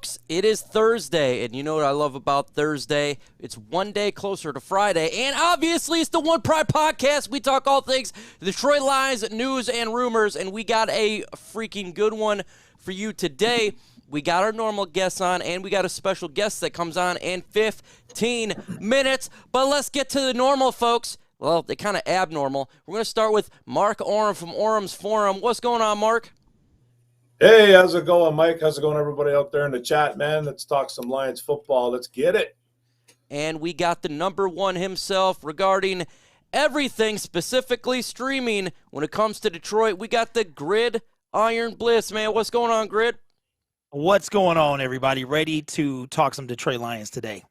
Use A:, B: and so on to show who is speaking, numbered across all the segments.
A: folks, it is Thursday, and you know what I love about Thursday? It's one day closer to Friday, and obviously it's the One Pride Podcast. We talk all things Detroit Lions, news, and rumors, and we got a freaking good one for you today. We got our normal guests on, and we got a special guest that comes on in 15 minutes, but let's get to the normal, folks. Well, they're kind of abnormal. We're going to start with Mark Orem from Orem's Forum. What's going on, Mark?
B: Hey, how's it going, Mike? How's it going, everybody out there in the chat, man? Let's talk some Lions football. Let's get it.
A: And we got the number one himself regarding everything, specifically streaming when it comes to Detroit. We got the Grid Iron Bliss, man. What's going on, Grid?
C: What's going on, everybody? Ready to talk some Detroit Lions today.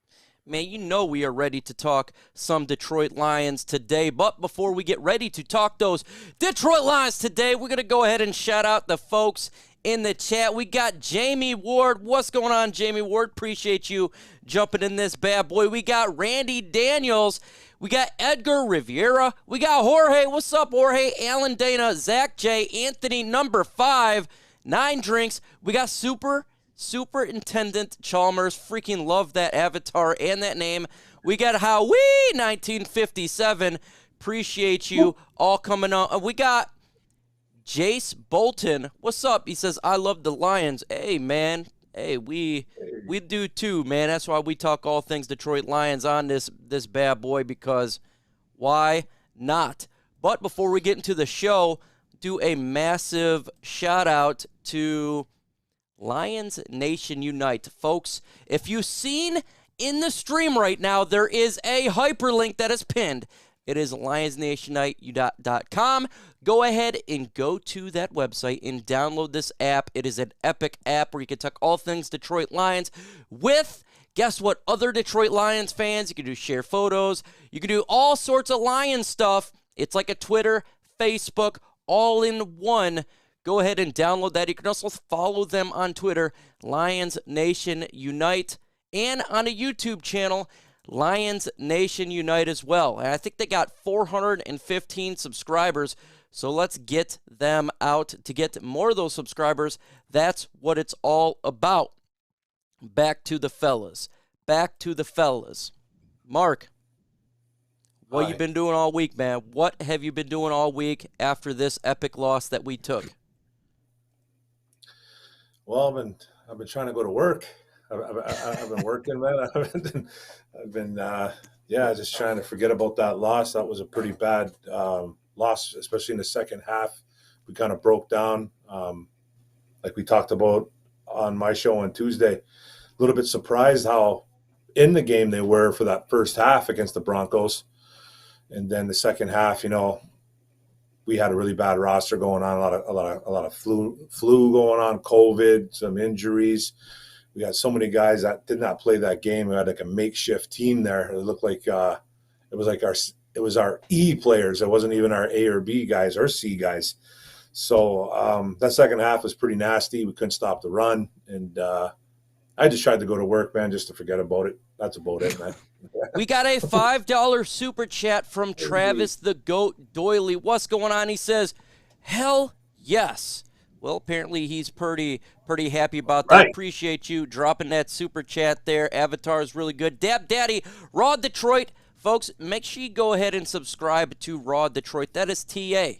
A: Man, you know we are ready to talk some Detroit Lions today. But before we get ready to talk those Detroit Lions today, we're going to go ahead and shout out the folks in the chat. We got Jamie Ward. What's going on, Jamie Ward? Appreciate you jumping in this bad boy. We got Randy Daniels. We got Edgar Riviera. We got Jorge. What's up, Jorge? Alan Dana, Zach J, Anthony number 5, 9 drinks. We got Superintendent Chalmers. Freaking love that avatar and that name. We got Howie 1957. Appreciate you all coming on. We got Jace Bolton. What's up? He says, I love the Lions. Hey, man. Hey, we do too, man. That's why we talk all things Detroit Lions on this bad boy, because why not? But before we get into the show, do a massive shout out to Lions Nation Unite. Folks, if you've seen in the stream right now, there is a hyperlink that is pinned. It is lionsnationunite.com. Go ahead and go to that website and download this app. It is an epic app where you can talk all things Detroit Lions with, guess what, other Detroit Lions fans. You can share photos. You can do all sorts of Lions stuff. It's like a Twitter, Facebook, all in one. Go ahead and download that. You can also follow them on Twitter, Lions Nation Unite, and on a YouTube channel, Lions Nation Unite as well. And I think they got 415 subscribers, so let's get them out to get more of those subscribers. That's what it's all about. Back to the fellas. Mark, what you been doing all week, man? What have you been doing all week after this epic loss that we took?
B: Well, I've been trying to go to work. I've been working, man. I've been just trying to forget about that loss. That was a pretty bad loss, especially in the second half. We kind of broke down, like we talked about on my show on Tuesday. A little bit surprised how in the game they were for that first half against the Broncos, and then the second half, we had a really bad roster going on, a lot of flu going on, COVID, some injuries. We got so many guys that did not play that game. We had like a makeshift team there. It looked like it was our E players. It wasn't even our A or B guys or C guys. So that second half was pretty nasty. We couldn't stop the run, and I just tried to go to work, man, just to forget about it. That's about it, man.
A: We got a $5 super chat from Travis the Goat Doily. What's going on? He says, hell yes. Well, apparently he's pretty happy about that.
B: Right.
A: Appreciate you dropping that super chat there. Avatar is really good. Dab Daddy, Raw Detroit. Folks, make sure you go ahead and subscribe to Raw Detroit. That is TA.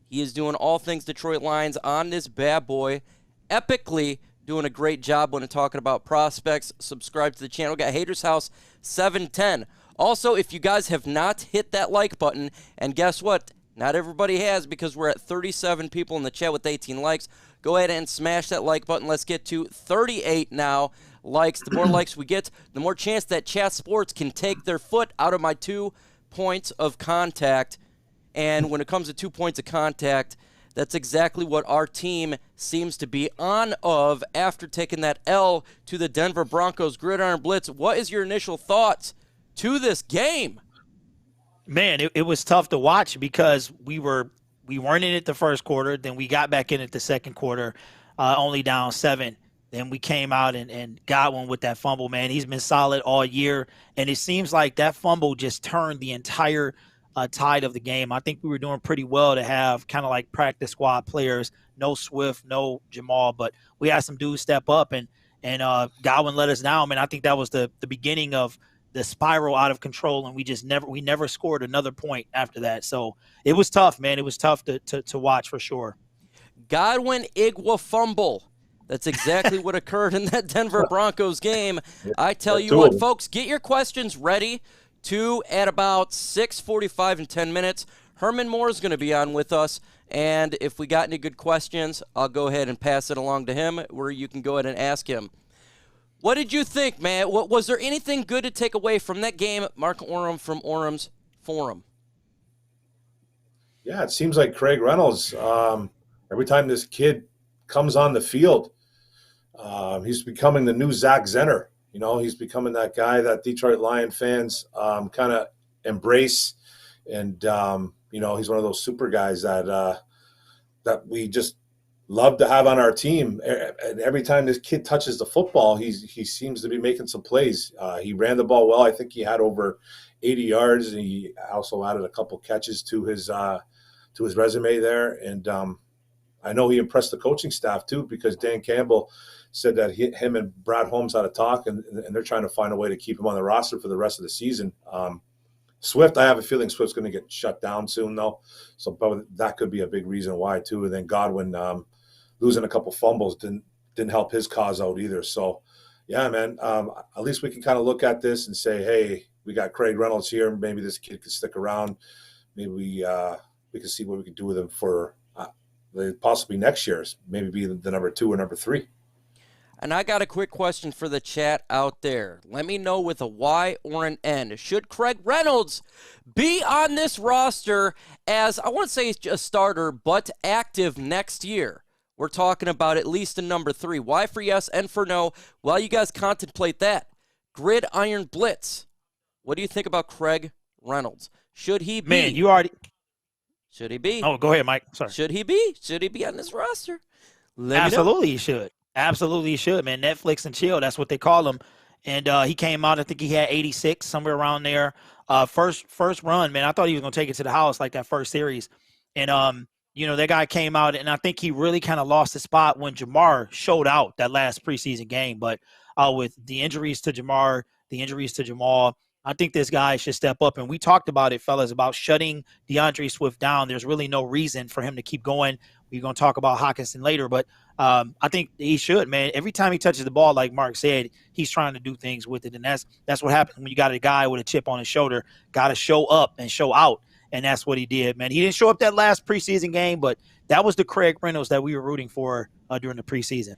A: He is doing all things Detroit Lions on this bad boy. Epically doing a great job when talking about prospects. Subscribe to the channel. Got Haters House 710. Also, if you guys have not hit that like button, and guess what? Not everybody has, because we're at 37 people in the chat with 18 likes. Go ahead and smash that like button. Let's get to 38 now likes. The more likes we get, the more chance that Chat Sports can take their foot out of my 2 points of contact. And when it comes to 2 points of contact, that's exactly what our team seems to be on of after taking that L to the Denver Broncos Gridiron Blitz. What is your initial thoughts to this game?
C: Man, it was tough to watch because we weren't in it the first quarter. Then we got back in it the second quarter, only down 7. Then we came out and got one with that fumble, man. He's been solid all year, and it seems like that fumble just turned the entire tide of the game. I think we were doing pretty well to have kind of like practice squad players, no Swift, no Jamal, but we had some dudes step up, and And Godwin let us down, man. I think that was the beginning of the spiral out of control, and we never scored another point after that. So it was tough, man. It was tough to watch for sure.
A: Godwin Igwa fumble. That's exactly what occurred in that Denver Broncos game. I tell you what, folks, get your questions ready at about 6:45 in 10 minutes. Herman Moore is going to be on with us, and if we got any good questions, I'll go ahead and pass it along to him where you can go ahead and ask him. What did you think, man? Was there anything good to take away from that game? Mark Orem from Orem's Forum.
B: Yeah, it seems like Craig Reynolds, every time this kid comes on the field, he's becoming the new Zach Zenner. You know, he's becoming that guy that Detroit Lion fans kind of embrace. And, you know, he's one of those super guys that we just love to have on our team. And every time this kid touches the football, he seems to be making some plays. He ran the ball well. I think he had over 80 yards, and he also added a couple catches to his resume there. And I know he impressed the coaching staff too, because Dan Campbell said that him and Brad Holmes had a talk, and they're trying to find a way to keep him on the roster for the rest of the season. Swift, I have a feeling Swift's going to get shut down soon, though. So that could be a big reason why, too. And then Godwin losing a couple fumbles didn't help his cause out either. So, yeah, man, at least we can kind of look at this and say, hey, we got Craig Reynolds here. Maybe this kid could stick around. Maybe we can see what we can do with him for possibly next year's, maybe be the number 2 or number 3.
A: And I got a quick question for the chat out there. Let me know with a Y or an N. Should Craig Reynolds be on this roster as, I won't say a starter, but active next year? We're talking about at least a number 3. Y for yes, N for no. While you guys contemplate that, Gridiron Blitz. What do you think about Craig Reynolds? Should he be?
C: Man, you already.
A: Should he be?
C: Oh, go ahead, Mike. Sorry.
A: Should he be? Should he be on this roster?
C: Absolutely, he should. Absolutely, he should, man. Netflix and chill, that's what they call him. And he came out, I think he had 86, somewhere around there. First run, man, I thought he was going to take it to the house like that first series. And, you know, that guy came out, and I think he really kind of lost his spot when Jamar showed out that last preseason game. But with the injuries to Jamar, the injuries to Jamal, I think this guy should step up. And we talked about it, fellas, about shutting DeAndre Swift down. There's really no reason for him to keep going. We're going to talk about Hockenson later, but I think he should, man. Every time he touches the ball, like Mark said, he's trying to do things with it. And that's what happens when you got a guy with a chip on his shoulder, got to show up and show out. And that's what he did, man. He didn't show up that last preseason game, but that was the Craig Reynolds that we were rooting for during the preseason.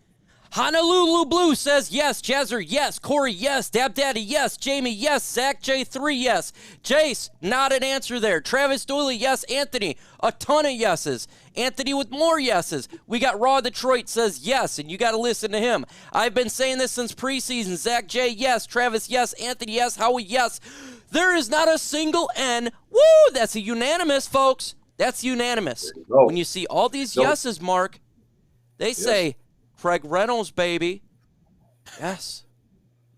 A: Honolulu Blue says yes. Jazzer, yes. Corey, yes. Dab Daddy, yes. Jamie, yes. Zach J3, yes. Jace, not an answer there. Travis Dooley, yes. Anthony, a ton of yeses. Anthony with more yeses. We got Raw Detroit says yes, and you got to listen to him. I've been saying this since preseason. Zach J, yes. Travis, yes. Anthony, yes. Howie, yes. There is not a single N. Woo! That's a unanimous, folks. That's unanimous. When you see all these yeses, Mark, they say Craig Reynolds, baby. Yes.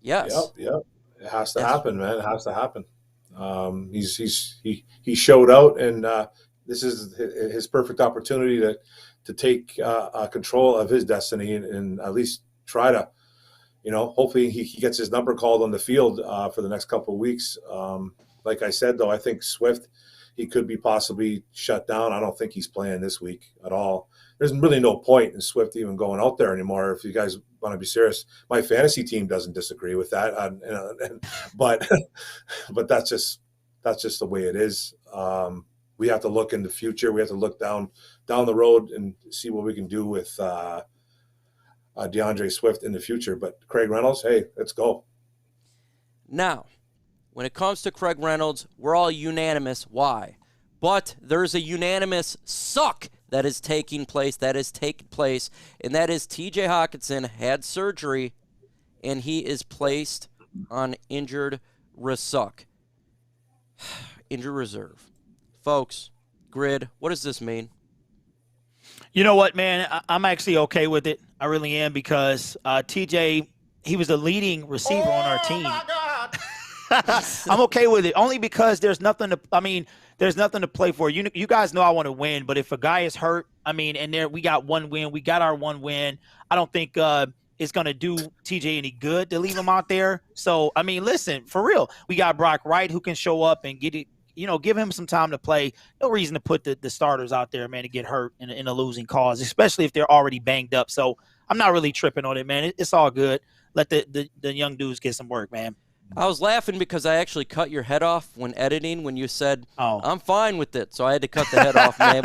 A: Yes.
B: Yep. It has to happen, man. It has to happen. He showed out, and this is his perfect opportunity to take control of his destiny and at least try to, you know, hopefully he gets his number called on the field for the next couple of weeks. Like I said, though, I think Swift, he could be possibly shut down. I don't think he's playing this week at all. There's really no point in Swift even going out there anymore. If you guys want to be serious, my fantasy team doesn't disagree with that. But that's just the way it is. We have to look in the future. We have to look down the road and see what we can do with DeAndre Swift in the future. But Craig Reynolds, hey, let's go.
A: Now, when it comes to Craig Reynolds, we're all unanimous. Why? But there's a unanimous suck that is taking place, and that is TJ Hockenson had surgery, and he is placed on injured reserve. Injured reserve. Folks, Grid, what does this mean?
C: You know what, man? I'm actually okay with it. I really am, because TJ, he was the leading receiver on our team. Oh, my God. I'm okay with it, only because there's nothing to play for. You guys know I want to win, but if a guy is hurt, and we got one win. We got our one win. I don't think it's going to do TJ any good to leave him out there. So, I mean, listen, for real, we got Brock Wright who can show up and get it, give him some time to play. No reason to put the starters out there, man, to get hurt in a losing cause, especially if they're already banged up. So I'm not really tripping on it, man. It's all good. Let the young dudes get some work, man.
A: I was laughing because I actually cut your head off when editing when you said, I'm fine with it. So I had to cut the head off, man.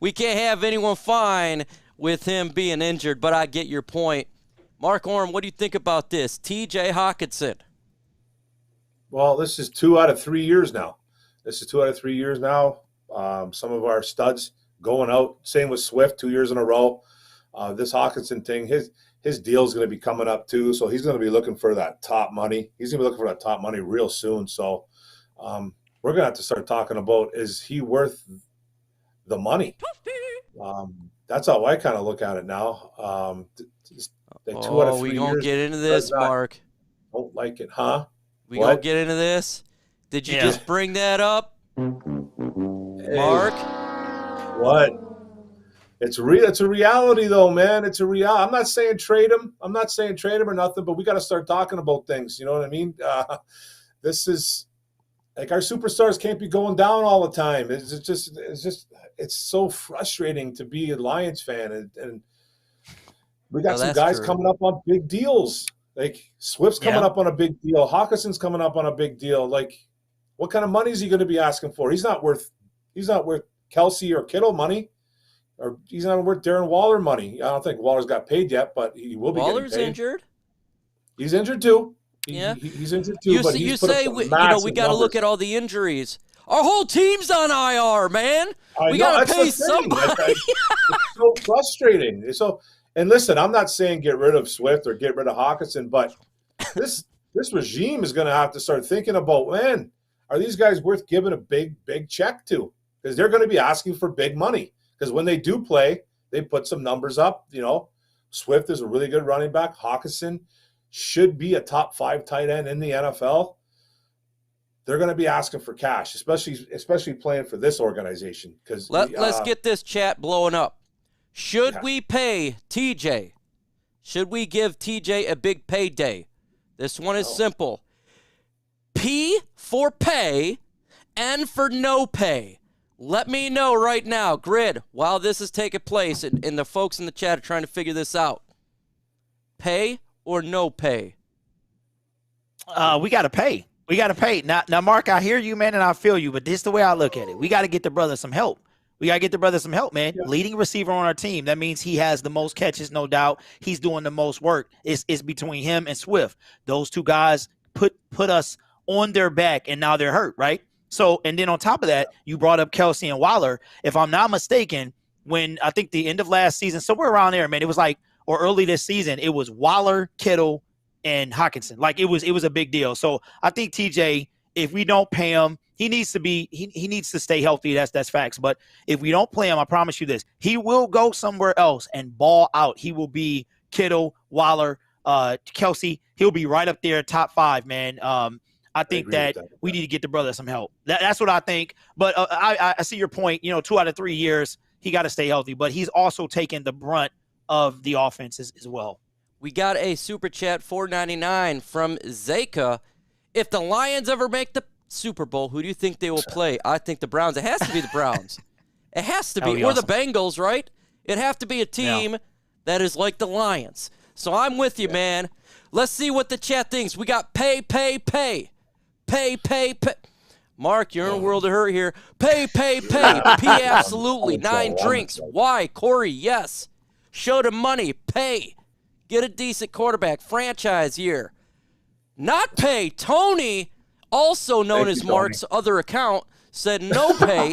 A: We can't have anyone fine with him being injured, but I get your point. Mark Orm, what do you think about this? TJ Hockenson.
B: Well, this is 2 out of 3 years now. Some of our studs going out. Same with Swift, 2 years in a row. This Hockenson thing, his deal is going to be coming up too, so he's going to be looking for that top money. He's going to be looking for that top money real soon. So we're going to have to start talking about, is he worth the money? That's how I kind of look at it now. 2 out of 3
A: we gonna get into this, Mark.
B: Don't like it, huh?
A: We gonna get into this? Did you just bring that up, Mark?
B: What? It's a reality, though, man. It's a reality. I'm not saying trade him. I'm not saying trade him or nothing, but we got to start talking about things. You know what I mean? This is like, our superstars can't be going down all the time. It's so frustrating to be a Lions fan, and we got some guys coming up on big deals. Like Swift's coming up on a big deal. Hockenson's coming up on a big deal. Like, what kind of money is he going to be asking for? He's not worth Kelsey or Kittle money. Or he's not worth Darren Waller money. I don't think Waller's got paid yet, but he will be
A: Waller's
B: getting paid.
A: injured.
B: He's injured too.
A: He's
B: injured too.
A: You say we got to look at all the injuries. Our whole team's on IR, man. We got to pay somebody.
B: It's so frustrating. And listen, I'm not saying get rid of Swift or get rid of Hockenson, but this regime is going to have to start thinking about, man, are these guys worth giving a big check to? Because they're going to be asking for big money. Because when they do play, they put some numbers up. Swift is a really good running back. Hockenson should be a top 5 tight end in the NFL. They're going to be asking for cash, especially playing for this organization. Because
A: let's get this chat blowing up. Should we pay TJ? Should we give TJ a big payday? This one is simple. P for pay, N for no pay. Let me know right now, Grid, while this is taking place, and the folks in the chat are trying to figure this out. Pay or no pay?
C: We got to pay. We got to pay. Now, Mark, I hear you, man, and I feel you, but this is the way I look at it. We got to get the brother some help. Man. Yeah. Leading receiver on our team. That means he has the most catches, no doubt. He's doing the most work. It's between him and Swift. Those two guys put us on their back, and now they're hurt, right? So, and then on top of that, you brought up Kelsey and Waller. If I'm not mistaken, when I think the end of last season, somewhere around there, man, it was like, or early this season, it was Waller, Kittle, and Hockenson. Like it was a big deal. So I think TJ, if we don't pay him, he needs to stay healthy. That's facts. But if we don't play him, I promise you this, he will go somewhere else and ball out. He will be Kittle, Waller, Kelsey. He'll be right up there, top 5, man. I think that we need to get the brother some help. That's what I think. But I see your point. 2 out of 3 years, he got to stay healthy. But he's also taking the brunt of the offense as well.
A: We got a super chat, $4.99 from Zeka. If the Lions ever make the Super Bowl, who do you think they will play? I think the Browns. It has to be the Browns. It has to be. Or the Bengals, right? It'd have to be a team that is like the Lions. So I'm with you, man. Let's see what the chat thinks. We got pay. Pay. Mark, you're in a world of hurt here. Pay. P, absolutely. 9 drinks. Why? Corey, yes. Show the money. Pay. Get a decent quarterback. Franchise year. Not pay. Tony, also known as Mark's other account, said no pay.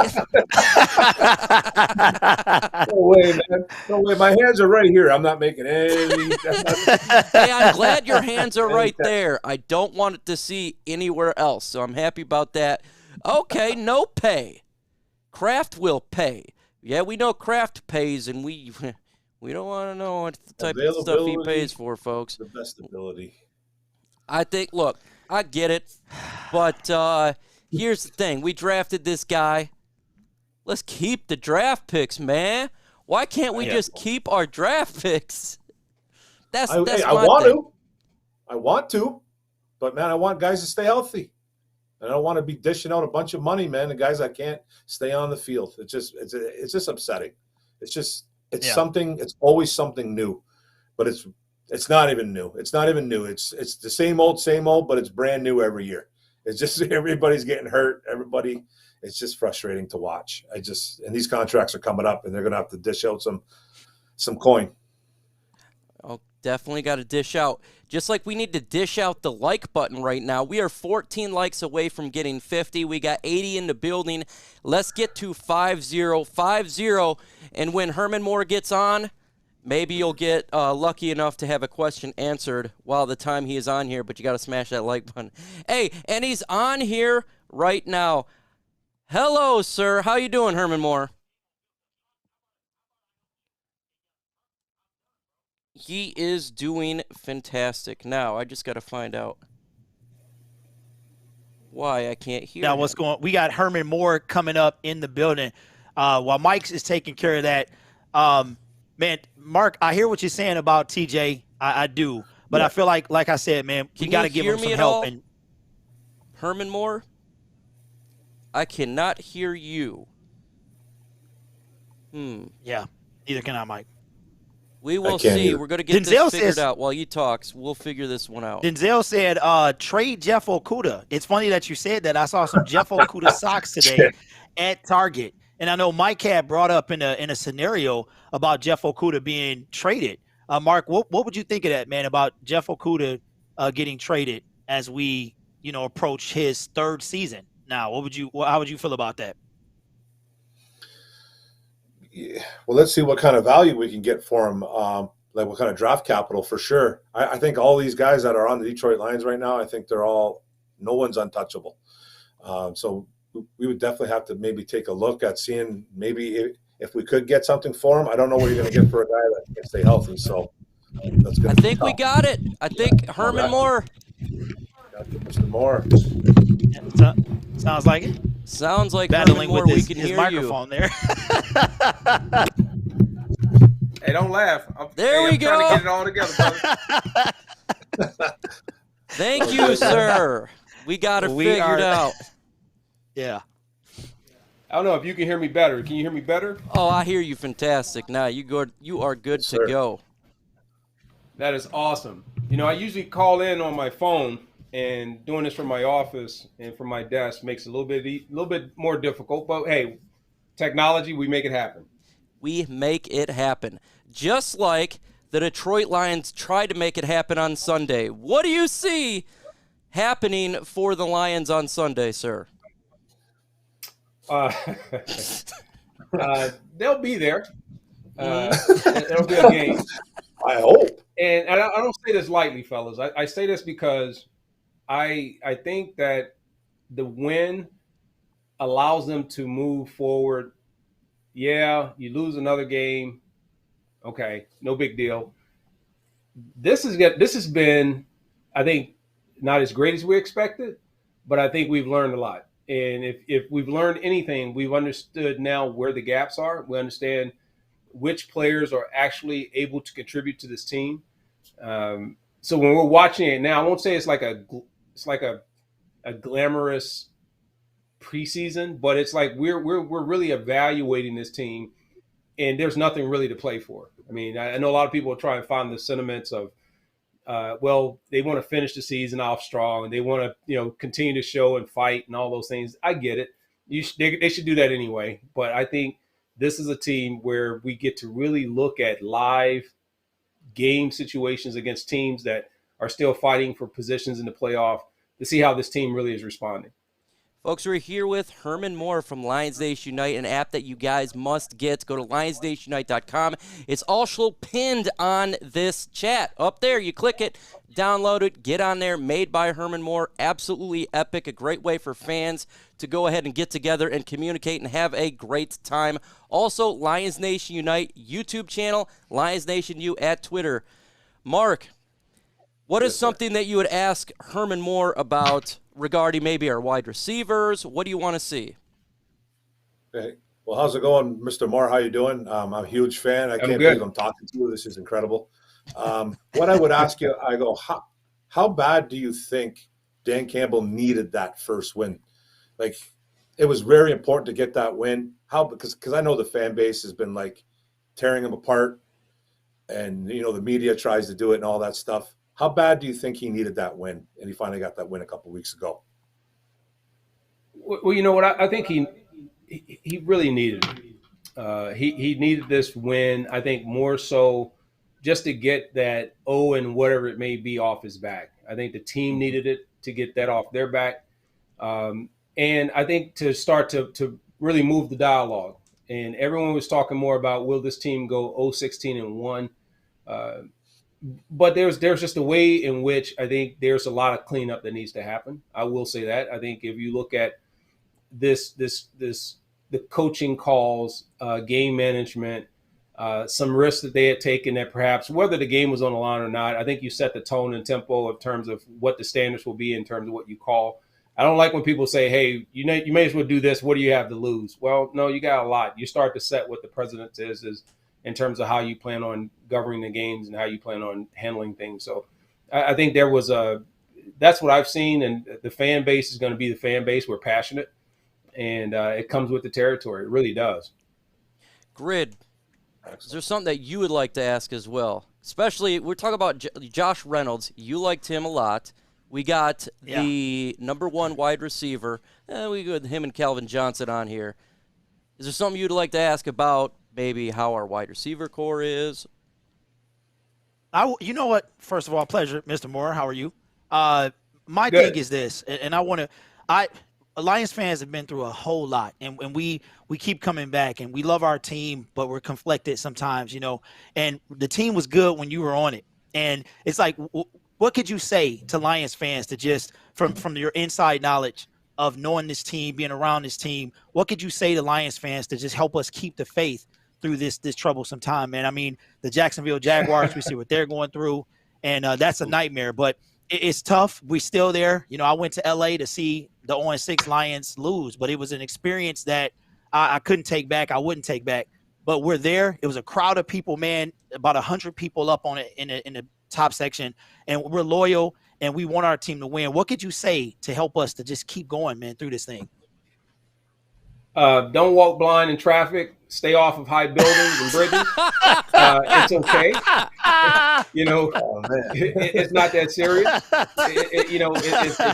B: No way, man. No way. My hands are right here. I'm not making any.
A: Hey, I'm glad your hands are right there. I don't want it to see anywhere else, so I'm happy about that. Okay, no pay. Kraft will pay. Yeah, we know Kraft pays, and we don't want to know what the type of stuff he pays for, folks.
B: The best ability.
A: I think, look, I get it, but here's the thing. We drafted this guy. Let's keep the draft picks, man. Why can't we just keep our draft picks? That's
B: I
A: my
B: want
A: thing.
B: to. I want to, but man, I want guys to stay healthy. I don't want to be dishing out a bunch of money, man, and guys that can't stay on the field. It's just upsetting. It's something. It's always something new, but it's not even new. It's not even new. It's the same old, but it's brand new every year. It's just everybody's getting hurt. It's just frustrating to watch. And these contracts are coming up, and they're going to have to dish out some coin.
A: Oh, definitely got to dish out. Just like we need to dish out the like button right now. We are 14 likes away from getting 50. We got 80 in the building. Let's get to 50. And when Herman Moore gets on, maybe you'll get lucky enough to have a question answered while the time he is on here, but you got to smash that like button. Hey, and he's on here right now. Hello, sir. How you doing, Herman Moore? He is doing fantastic. Now, I just got to find out why I can't hear
C: Now,
A: him.
C: what's going on? We got Herman Moore coming up in the building. While Mike's is taking care of that, man, Mark, I hear what you're saying about TJ. I do. But yeah. I feel like I said, man, we got to give him some help. And
A: Herman Moore, I cannot hear you.
C: Yeah, neither can I, Mike.
A: We will see. We're going to get this figured out while you talk. So we'll figure this one out.
C: Denzel said, trade Jeff Okudah. It's funny that you said that. I saw some Jeff Okudah socks today at Target. And I know Mike had brought up in a scenario about Jeff Okudah being traded. Mark, what would you think of that, man, about Jeff Okudah getting traded as we, approach his third season? Now, how would you feel about that?
B: Yeah. Well, let's see what kind of value we can get for him, like what kind of draft capital for sure. I think all these guys that are on the Detroit Lions right now, I think no one's untouchable. So we would definitely have to maybe take a look at seeing maybe if we could get something for him. I don't know what you're going to get for a guy that can stay healthy. So that's good.
A: I think we got it. I think Herman Moore.
B: Mr. Moore.
C: Sounds like it.
A: Sounds like
C: battling
A: Moore,
C: with
A: his
C: microphone there.
D: Hey, don't laugh. I'm
A: we go.
D: Trying to get it all together, brother.
A: Thank you, sir. We got it figured out.
C: Yeah.
D: I don't know if you can hear me better. Can you hear me better?
A: Oh, I hear you fantastic. Now you are good to go.
D: That is awesome. I usually call in on my phone, and doing this from my office and from my desk makes it a little bit more difficult. But hey, technology, we make it happen.
A: We make it happen. Just like the Detroit Lions tried to make it happen on Sunday. What do you see happening for the Lions on Sunday, sir?
D: They'll be there. It'll be a game.
B: I hope.
D: And I don't say this lightly, fellas. I say this because I think that the win allows them to move forward. Yeah, you lose another game. Okay, no big deal. This has been, I think, not as great as we expected, but I think we've learned a lot. And if we've learned anything, we've understood now where the gaps are. We understand which players are actually able to contribute to this team. So when we're watching it now, I won't say it's like a glamorous preseason, but it's like we're really evaluating this team, and there's nothing really to play for. I mean, I know a lot of people try and find the sentiments of, they want to finish the season off strong, and they want to continue to show and fight and all those things. I get it. They should do that anyway. But I think this is a team where we get to really look at live game situations against teams that are still fighting for positions in the playoff to see how this team really is responding.
A: Folks, we're here with Herman Moore from Lions Nation Unite, an app that you guys must get. Go to lionsnationunite.com. It's also pinned on this chat. Up there, you click it, download it, get on there. Made by Herman Moore. Absolutely epic. A great way for fans to go ahead and get together and communicate and have a great time. Also, Lions Nation Unite YouTube channel, Lions Nation U at Twitter. Mark, what is something that you would ask Herman Moore about regarding maybe our wide receivers? What do you want to see?
B: Okay. Well, how's it going, Mr. Moore? How you doing? I'm a huge fan. I can't believe I'm talking to you. This is incredible. What I would ask you, I go, how bad do you think Dan Campbell needed that first win? Like, it was very important to get that win. How? Because I know the fan base has been like tearing him apart, and the media tries to do it and all that stuff. How bad do you think he needed that win? And he finally got that win a couple of weeks ago.
D: Well, you know what? I think he really needed it. He needed this win. I think more so just to get that and whatever it may be off his back. I think the team needed it to get that off their back. And I think to start to really move the dialogue. And everyone was talking more about, will this team go 0-16-1? But there's just a way in which I think there's a lot of cleanup that needs to happen. I will say that. I think if you look at the coaching calls, game management, some risks that they had taken that perhaps whether the game was on the line or not, I think you set the tone and tempo in terms of what the standards will be in terms of what you call. I don't like when people say, hey, you may as well do this. What do you have to lose? Well, no, you got a lot. You start to set what the precedent is in terms of how you plan on governing the games and how you plan on handling things. So I think that's what I've seen. And the fan base is going to be the fan base. We're passionate. And it comes with the territory. It really does.
A: Grid, is there something that you would like to ask as well? Especially, we're talking about Josh Reynolds. You liked him a lot. We got the number one wide receiver. We go with him and Calvin Johnson on here. Is there something you'd like to ask about maybe how our wide receiver core is?
C: You know what? First of all, pleasure, Mr. Moore. How are you? My
D: Good.
C: thing is this, and Lions fans have been through a whole lot, and we keep coming back, and we love our team, but we're conflicted sometimes, and the team was good when you were on it. And it's like, what could you say to Lions fans to just from your inside knowledge of knowing this team, being around this team, what could you say to Lions fans to just help us keep the faith through this troublesome time, man? I mean, the Jacksonville Jaguars, we see what they're going through, and that's a nightmare, but it's tough. We're still there. I went to LA to see the 0-6 Lions lose, but it was an experience that I couldn't take back. I wouldn't take back, but we're there. It was a crowd of people, man, about 100 people up on it in the top section, and we're loyal and we want our team to win. What could you say to help us to just keep going, man, through this thing?
D: Don't walk blind in traffic. Stay off of high buildings and bridges. It's okay. It's not that serious.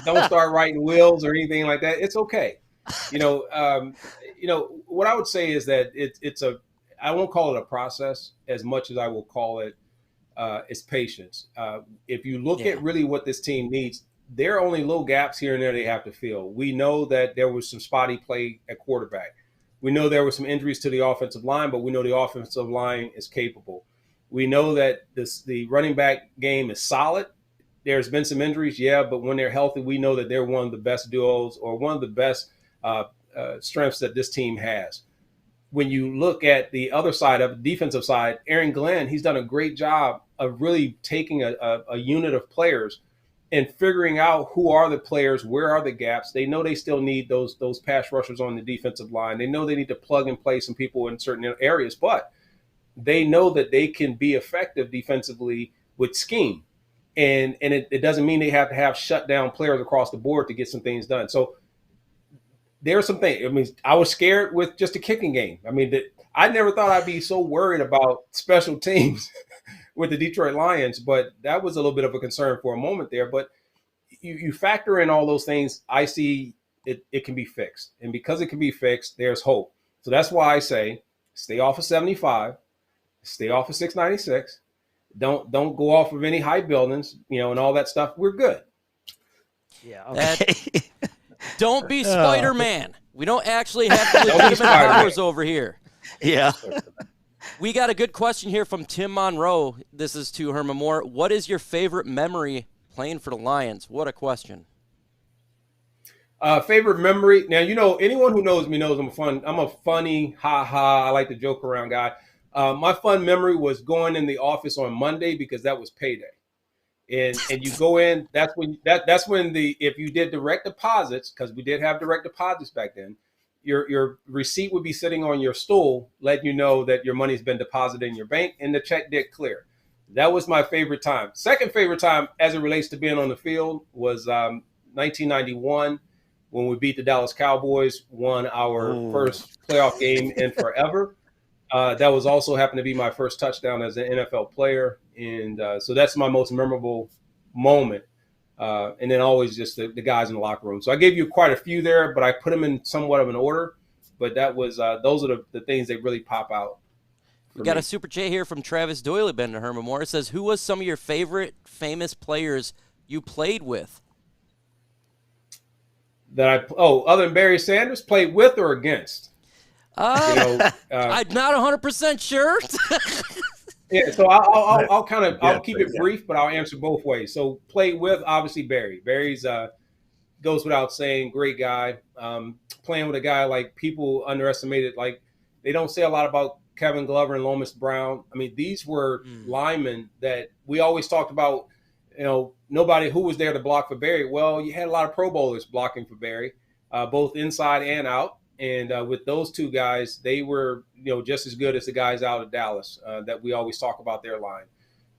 D: Don't start writing wills or anything like that. It's okay. What I would say is that I won't call it a process as much as I will call it it's patience. If you look at really what this team needs, there are only little gaps here and there they have to fill. We know that there was some spotty play at quarterback. We know there were some injuries to the offensive line, but we know the offensive line is capable. We know that the running back game is solid. There's been some injuries, but when they're healthy, we know that they're one of the best duos or one of the best strengths that this team has. When you look at the other side of the defensive side, Aaron Glenn, he's done a great job of really taking a unit of players and figuring out who are the players, where are the gaps. They know they still need those pass rushers on the defensive line. They know they need to plug and play some people in certain areas, but they know that they can be effective defensively with scheme. And it doesn't mean they have to have shut down players across the board to get some things done. So there are some things. I mean, I was scared with just a kicking game. I mean, I never thought I'd be so worried about special teams with the Detroit Lions, but that was a little bit of a concern for a moment there. But you factor in all those things, I see it can be fixed. And because it can be fixed, there's hope. So that's why I say stay off of 75, stay off of 696. Don't go off of any high buildings, and all that stuff. We're good.
C: Yeah. Okay.
A: Don't be Spider-Man. We don't actually have legitimate powers over here.
C: Yeah.
A: We got a good question here from Tim Monroe. This is to Herman Moore. What is your favorite memory playing for the Lions? What a question.
D: Favorite memory. Now, anyone who knows me knows I'm a funny, I like to joke around guy. My fun memory was going in the office on Monday because that was payday. And you go in, that's when if you did direct deposits, because we did have direct deposits back then, your receipt would be sitting on your stool, letting you know that your money's been deposited in your bank and the check did clear. That was my favorite time. Second favorite time, as it relates to being on the field, was 1991 when we beat the Dallas Cowboys, won our first playoff game in forever. That was also happened to be my first touchdown as an NFL player, and so that's my most memorable moment. And then always just the guys in the locker room. So I gave you quite a few there, but I put them in somewhat of an order. But that was those are the things that really pop out.
A: We got a super chat here from Travis Doyle, been to Herman Moore. It says, who was some of your favorite famous players you played with?
D: Other than Barry Sanders, played with or against?
A: I'm not 100% sure.
D: Yeah, so I'll keep it brief, but I'll answer both ways. So played with, obviously, Barry. Barry's goes without saying, great guy. Playing with a guy like people underestimated, like they don't say a lot about Kevin Glover and Lomas Brown. I mean, these were linemen that we always talked about, nobody who was there to block for Barry. Well, you had a lot of Pro Bowlers blocking for Barry, both inside and out. And with those two guys, they were, just as good as the guys out of Dallas that we always talk about their line.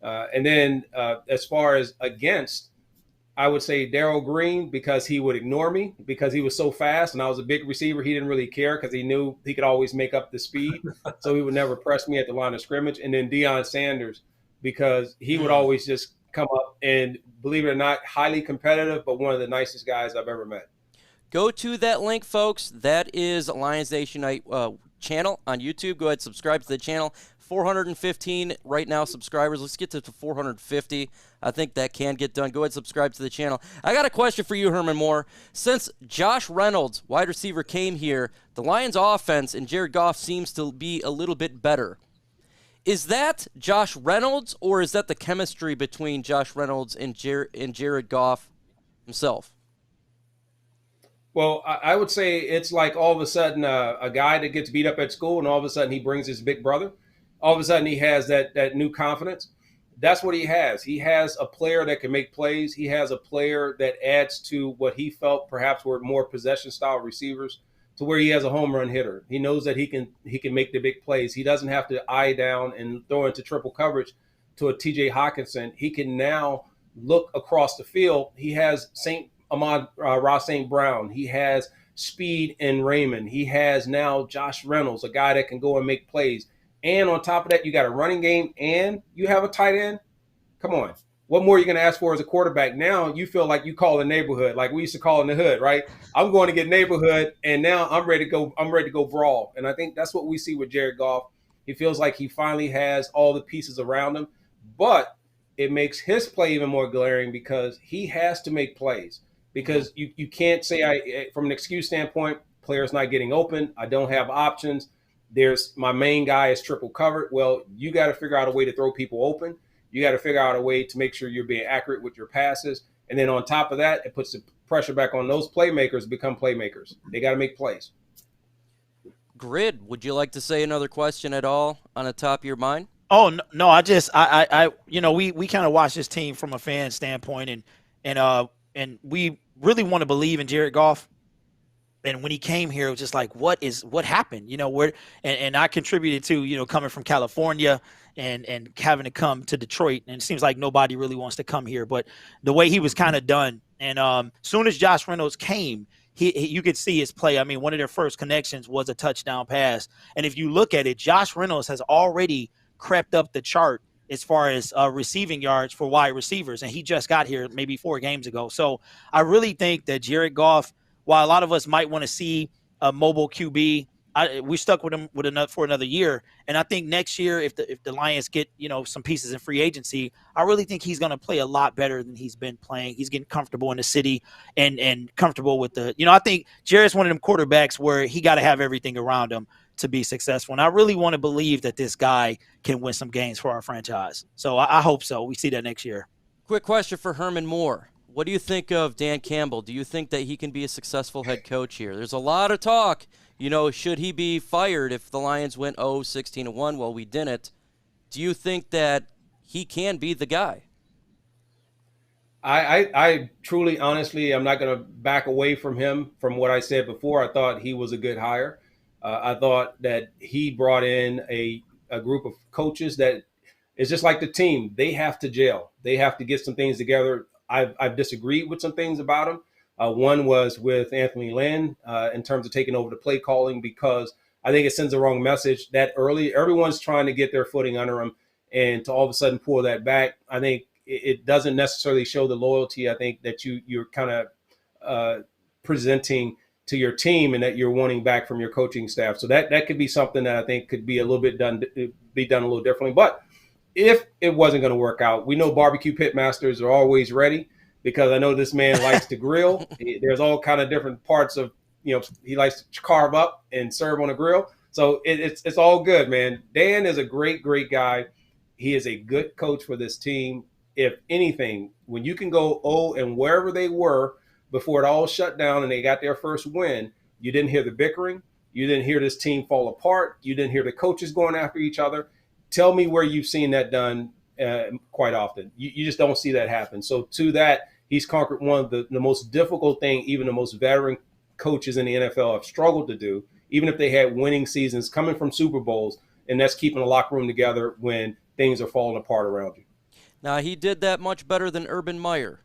D: And then as far as against, I would say Darryl Green, because he would ignore me because he was so fast and I was a big receiver. He didn't really care because he knew he could always make up the speed. So he would never press me at the line of scrimmage. And then Deion Sanders, because he would always just come up and, believe it or not, highly competitive, but one of the nicest guys I've ever met.
A: Go to that link, folks. That is Lions Nation channel on YouTube. Go ahead and subscribe to the channel. 415 right now subscribers. Let's get to 450. I think that can get done. Go ahead and subscribe to the channel. I got a question for you, Herman Moore. Since Josh Reynolds, wide receiver, came here, the Lions offense and Jared Goff seems to be a little bit better. Is that Josh Reynolds, or is that the chemistry between Josh Reynolds and Jared Goff himself?
D: Well, I would say it's like all of a sudden a guy that gets beat up at school and all of a sudden he brings his big brother. All of a sudden he has that new confidence. That's what he has. He has a player that can make plays. He has a player that adds to what he felt perhaps were more possession style receivers, to where he has a home run hitter. He knows that he can make the big plays. He doesn't have to eye down and throw into triple coverage to a TJ Hockenson. He can now look across the field. He has Ross St. Brown. He has speed in Raymond. He has now Josh Reynolds, a guy that can go and make plays. And on top of that, you got a running game and you have a tight end. Come on. What more are you going to ask for as a quarterback? Now you feel like you call the neighborhood, like we used to call in the hood, right? I'm going to get neighborhood, and now I'm ready to go. I'm ready to go brawl. And I think that's what we see with Jared Goff. He feels like he finally has all the pieces around him, but it makes his play even more glaring because he has to make plays. Because you can't say, from an excuse standpoint, players not getting open, I don't have options. There's my main guy is triple covered. Well, you got to figure out a way to throw people open. You got to figure out a way to make sure you're being accurate with your passes. And then on top of that, it puts the pressure back on those playmakers to become playmakers. They got to make plays.
A: Grid, would you like to say another question at all on the top of your mind?
C: Oh, no, I we kind of watch this team from a fan standpoint, and we really want to believe in Jared Goff. And when he came here, it was just like, what happened? And I contributed to, coming from California and having to come to Detroit. And it seems like nobody really wants to come here. But the way he was kind of done. And soon as Josh Reynolds came, you could see his play. I mean, one of their first connections was a touchdown pass. And if you look at it, Josh Reynolds has already crept up the chart as far as receiving yards for wide receivers. And he just got here maybe 4 games ago. So I really think that Jared Goff, while a lot of us might want to see a mobile QB, we stuck with him for another year. And I think next year, if the Lions get some pieces in free agency, I really think he's going to play a lot better than he's been playing. He's getting comfortable in the city and comfortable with I think Jared's one of them quarterbacks where he got to have everything around him to be successful. And I really want to believe that this guy can win some games for our franchise. So I hope so. We see that next year.
A: Quick question for Herman Moore. What do you think of Dan Campbell? Do you think that he can be a successful head coach here? There's a lot of talk, should he be fired if the Lions went 16-1? Well, we didn't. Do you think that he can be the guy?
D: I truly, honestly, I'm not going to back away from him from what I said before. I thought he was a good hire. I thought that he brought in a group of coaches that It's just like the team. They have to gel. They have to get some things together. I've disagreed with some things about him. One was with Anthony Lynn in terms of taking over the play calling, because I think it sends the wrong message that early. Everyone's trying to get their footing under him, and to all of a sudden pull that back, I think it doesn't necessarily show the loyalty. I think that you're kind of presenting to your team and that you're wanting back from your coaching staff. So that could be something that I think could be a little bit done a little differently. But if it wasn't going to work out, we know barbecue pit masters are always ready, because I know this man likes to grill. There's all kind of different parts of, he likes to carve up and serve on a grill. So it's all good, man. Dan is a great, great guy. He is a good coach for this team. If anything, when you can go, and wherever they were before it all shut down and they got their first win, you didn't hear the bickering. You didn't hear this team fall apart. You didn't hear the coaches going after each other. Tell me where you've seen that done quite often. You just don't see that happen. So to that, he's conquered one of the most difficult thing even the most veteran coaches in the NFL have struggled to do, even if they had winning seasons coming from Super Bowls, and that's keeping the locker room together when things are falling apart around you.
A: Now, he did that much better than Urban Meyer.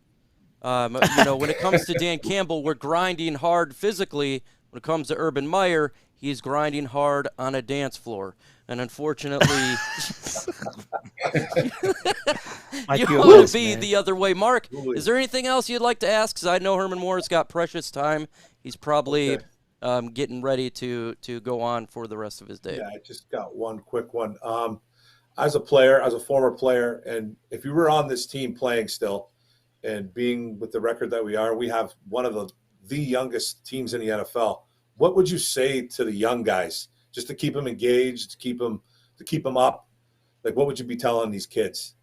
A: When it comes to Dan Campbell, we're grinding hard physically. When it comes to Urban Meyer, he's grinding hard on a dance floor. And unfortunately, you want to be the other way. Mark, is there anything else you'd like to ask? Because I know Herman Moore's got precious time. He's probably getting ready to go on for the rest of his day.
B: Yeah, I just got one quick one. As a former player, and if you were on this team playing still, and being with the record that we have one of the youngest teams in the NFL, what would you say to the young guys just to keep them engaged, to keep them up? Like, what would you be telling these kids?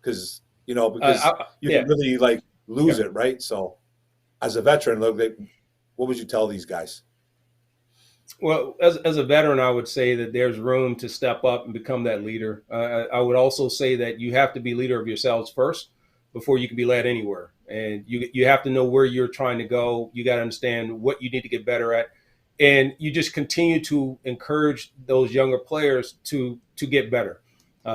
B: Because you can really lose it, right? So as a veteran, what would you tell these guys?
D: Well, as a veteran, I would say that there's room to step up and become that leader. I would also say that you have to be leader of yourselves first before you can be led anywhere. And you have to know where you're trying to go. You got to understand what you need to get better at. And you just continue to encourage those younger players to get better.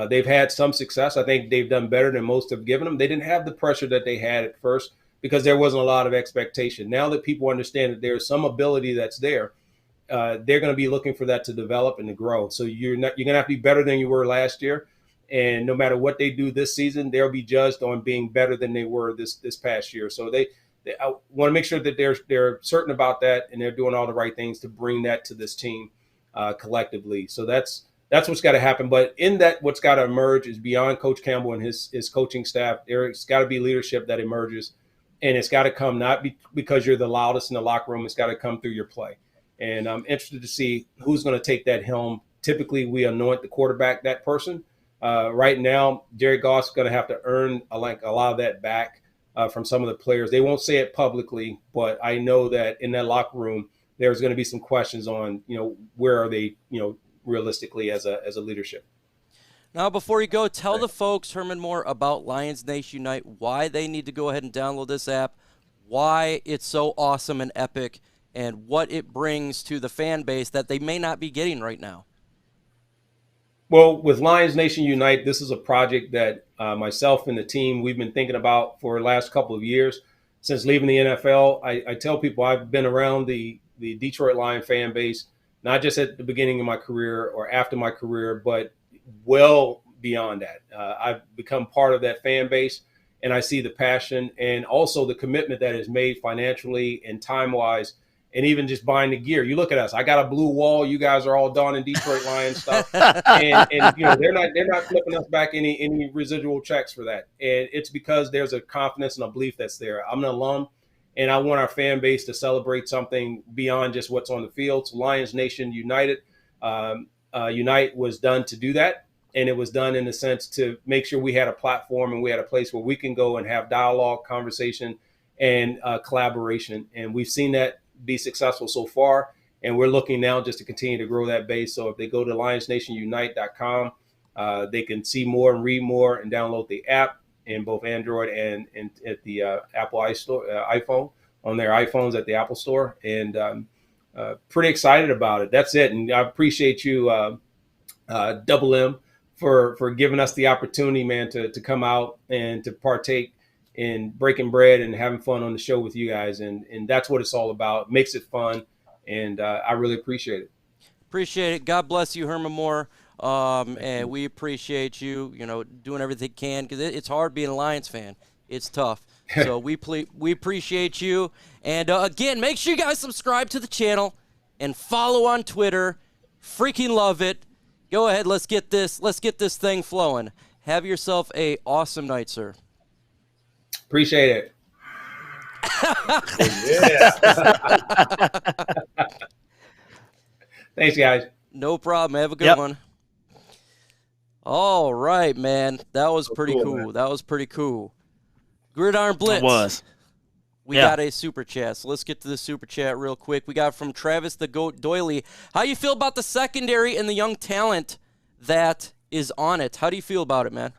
D: They've had some success. I think they've done better than most have given them. They didn't have the pressure that they had at first because there wasn't a lot of expectation. Now that people understand that there's some ability that's there, they're going to be looking for that to develop and to grow. So you're going to have to be better than you were last year. And no matter what they do this season, they'll be judged on being better than they were this past year. So I want to make sure that they're certain about that, and they're doing all the right things to bring that to this team collectively. So that's what's got to happen. But in that, what's got to emerge is beyond Coach Campbell and his coaching staff. There's got to be leadership that emerges, and it's got to come not because you're the loudest in the locker room. It's got to come through your play. And I'm interested to see who's going to take that helm. Typically, we anoint the quarterback that person. Right now, Jared Goff's going to have to earn a lot of that back from some of the players. They won't say it publicly, but I know that in that locker room, there's going to be some questions on, where are they, realistically as a leadership.
A: Now, before you go, tell the folks, Herman Moore, about Lions Nation Unite, why they need to go ahead and download this app, why it's so awesome and epic, and what it brings to the fan base that they may not be getting right now.
D: Well, with Lions Nation Unite, this is a project that myself and the team, we've been thinking about for the last couple of years. Since leaving the NFL, I tell people I've been around the Detroit Lion fan base, not just at the beginning of my career or after my career, but well beyond that. I've become part of that fan base, and I see the passion and also the commitment that is made financially and time-wise, and even just buying the gear. You look at us. I got a blue wall. You guys are all donning Detroit Lions stuff, and they're not flipping us back any residual checks for that. And it's because there's a confidence and a belief that's there. I'm an alum, and I want our fan base to celebrate something beyond just what's on the field. So Lions Nation United, Unite was done to do that, and it was done in the sense to make sure we had a platform and we had a place where we can go and have dialogue, conversation, and collaboration. And we've seen that be successful so far, and we're looking now just to continue to grow that base. So if they go to lionsnationunite.com, they can see more and read more and download the app in both Android and at the Apple iPhone, on their iPhones at the Apple Store, and pretty excited about it. That's it. And I appreciate you, Double M, for giving us the opportunity, man, to come out and to partake in breaking bread and having fun on the show with you guys. And that's what it's all about. It makes it fun. And I really appreciate it.
A: Appreciate it. God bless you, Herman Moore. And we appreciate you, doing everything you can, because it's hard being a Lions fan. It's tough. So we appreciate you. And again, make sure you guys subscribe to the channel and follow on Twitter. Freaking love it. Go ahead. Let's get this thing flowing. Have yourself a awesome night, sir.
D: Appreciate it.
B: Yeah.
D: Thanks, guys.
A: No problem. Have a good one. All right, man. That was pretty cool.
B: Man.
A: That was pretty cool. Gridiron Blitz.
C: It was.
A: We got a super chat, so let's get to the super chat real quick. We got from Travis the Goat Doily. How you feel about the secondary and the young talent that is on it? How do you feel about it, man?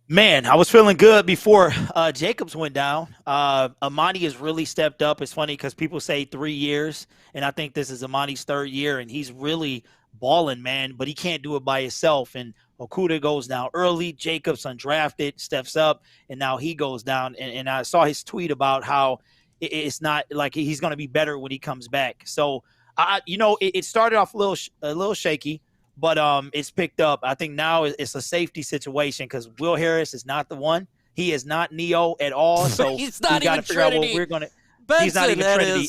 C: Man, I was feeling good before Jacobs went down. Amani has really stepped up. It's funny because people say 3 years, and I think this is Amani's 3rd year, and he's really balling, man, but he can't do it by himself. And Okudah goes down early. Jacobs undrafted, steps up, and now he goes down. And I saw his tweet about how it's not like he's going to be better when he comes back. So, it started off a little shaky, but it's picked up. I think now it's a safety situation because Will Harris is not the one. He is not Neo at all. So
A: he's not
C: even
A: even
C: figure out what
A: Trinity.
C: we're going to.
A: Benson,
C: he's not even Trinity.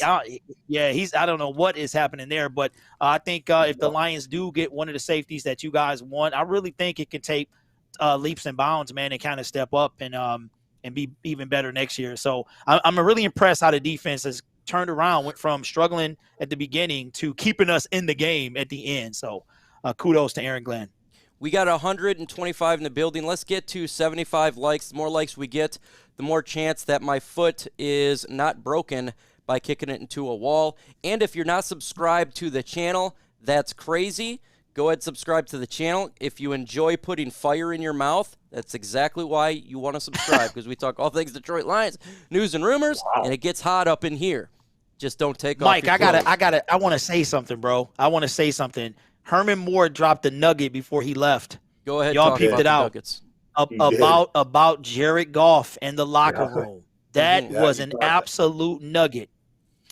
A: Is.
C: I don't know what is happening there, but I think if the Lions do get one of the safeties that you guys want, I really think it can take leaps and bounds, man, and kind of step up and be even better next year. So I'm really impressed how the defense has turned around, went from struggling at the beginning to keeping us in the game at the end. So kudos to Aaron Glenn.
A: We got 125 in the building. Let's get to 75 likes. The more likes we get, the more chance that my foot is not broken by kicking it into a wall. And if you're not subscribed to the channel, that's crazy. Go ahead and subscribe to the channel. If you enjoy putting fire in your mouth, that's exactly why you want to subscribe, because we talk all things Detroit Lions, news and rumors, and it gets hot up in here. Just don't take off
C: Mike,
A: your clothes.
C: I want to say something, bro. I want to say something. Herman Moore dropped a nugget before he left.
A: Go ahead.
C: Y'all
A: talk
C: peeped
A: about
C: it
A: the
C: out.
A: Nuggets.
C: About Jared Goff and the locker room. That was an absolute nugget.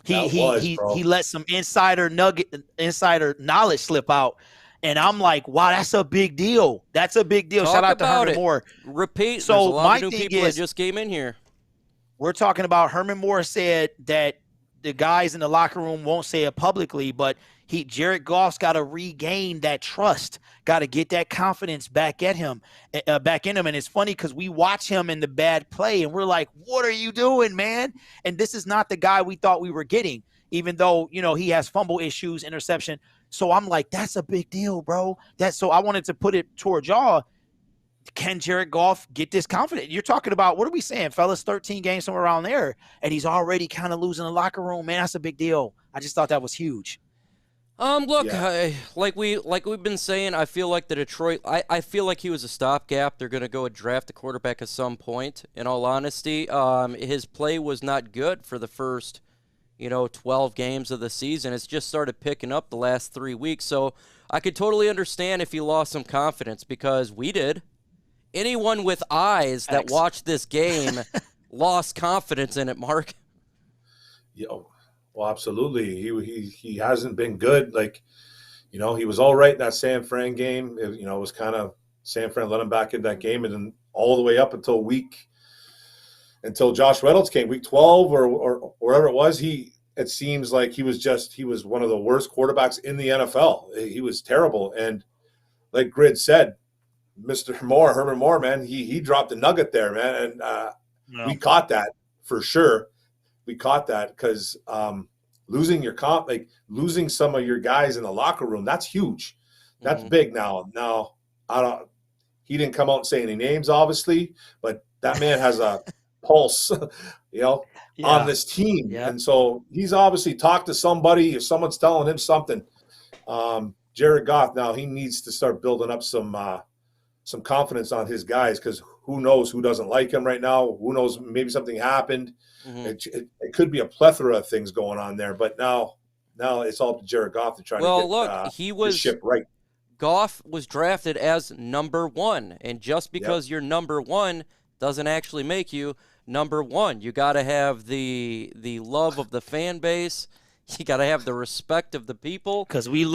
C: He let some insider knowledge slip out, and I'm like, wow, that's a big deal. That's a big deal.
A: Talk
C: Shout out to Herman
A: it.
C: Moore.
A: Repeat.
C: So
A: there's a lot
C: my
A: of new
C: thing
A: people
C: is,
A: that just came in here.
C: We're talking about Herman Moore said that the guys in the locker room won't say it publicly, but Jared Goff's got to regain that trust, got to get that confidence back in him. And it's funny because we watch him in the bad play, and we're like, what are you doing, man? And this is not the guy we thought we were getting, even though, he has fumble issues, interception. So I'm like, that's a big deal, bro. So I wanted to put it towards y'all. Can Jared Goff get this confident? You're talking about, what are we saying, fellas? 13 games, somewhere around there, and he's already kind of losing the locker room. Man, that's a big deal. I just thought that was huge.
A: Look, like we've been saying, I feel like the Detroit, I feel like he was a stopgap. They're going to go and draft a quarterback at some point, in all honesty. His play was not good for the first, 12 games of the season. It's just started picking up the last 3 weeks. So I could totally understand if he lost some confidence, because we did. Anyone with eyes that watched this game lost confidence in it, Mark.
B: Well, absolutely. He hasn't been good. Like, he was all right in that San Fran game. It was kind of San Fran let him back in that game, and then all the way up until Josh Reynolds came, week 12 or wherever it was. It seems like he was one of the worst quarterbacks in the NFL. He was terrible. And like Grid said, Mr. Moore, Herman Moore, man, he dropped a nugget there, man. And we caught that for sure. We caught that because losing losing some of your guys in the locker room, that's huge. That's big now. Now, he didn't come out and say any names, obviously, but that man has a pulse, on this team. Yeah. And so he's obviously talked to somebody, if someone's telling him something. Jared Goff, now he needs to start building up some confidence on his guys, because who knows who doesn't like him right now? Who knows? Maybe something happened. It could be a plethora of things going on there, but now it's all up to Jared Goff to try to get
A: he was
B: the ship right.
A: Goff was drafted as number 1, and just because you're number 1 doesn't actually make you number 1. You got to have the love of the fan base. You got to have the respect of the people.
C: Because we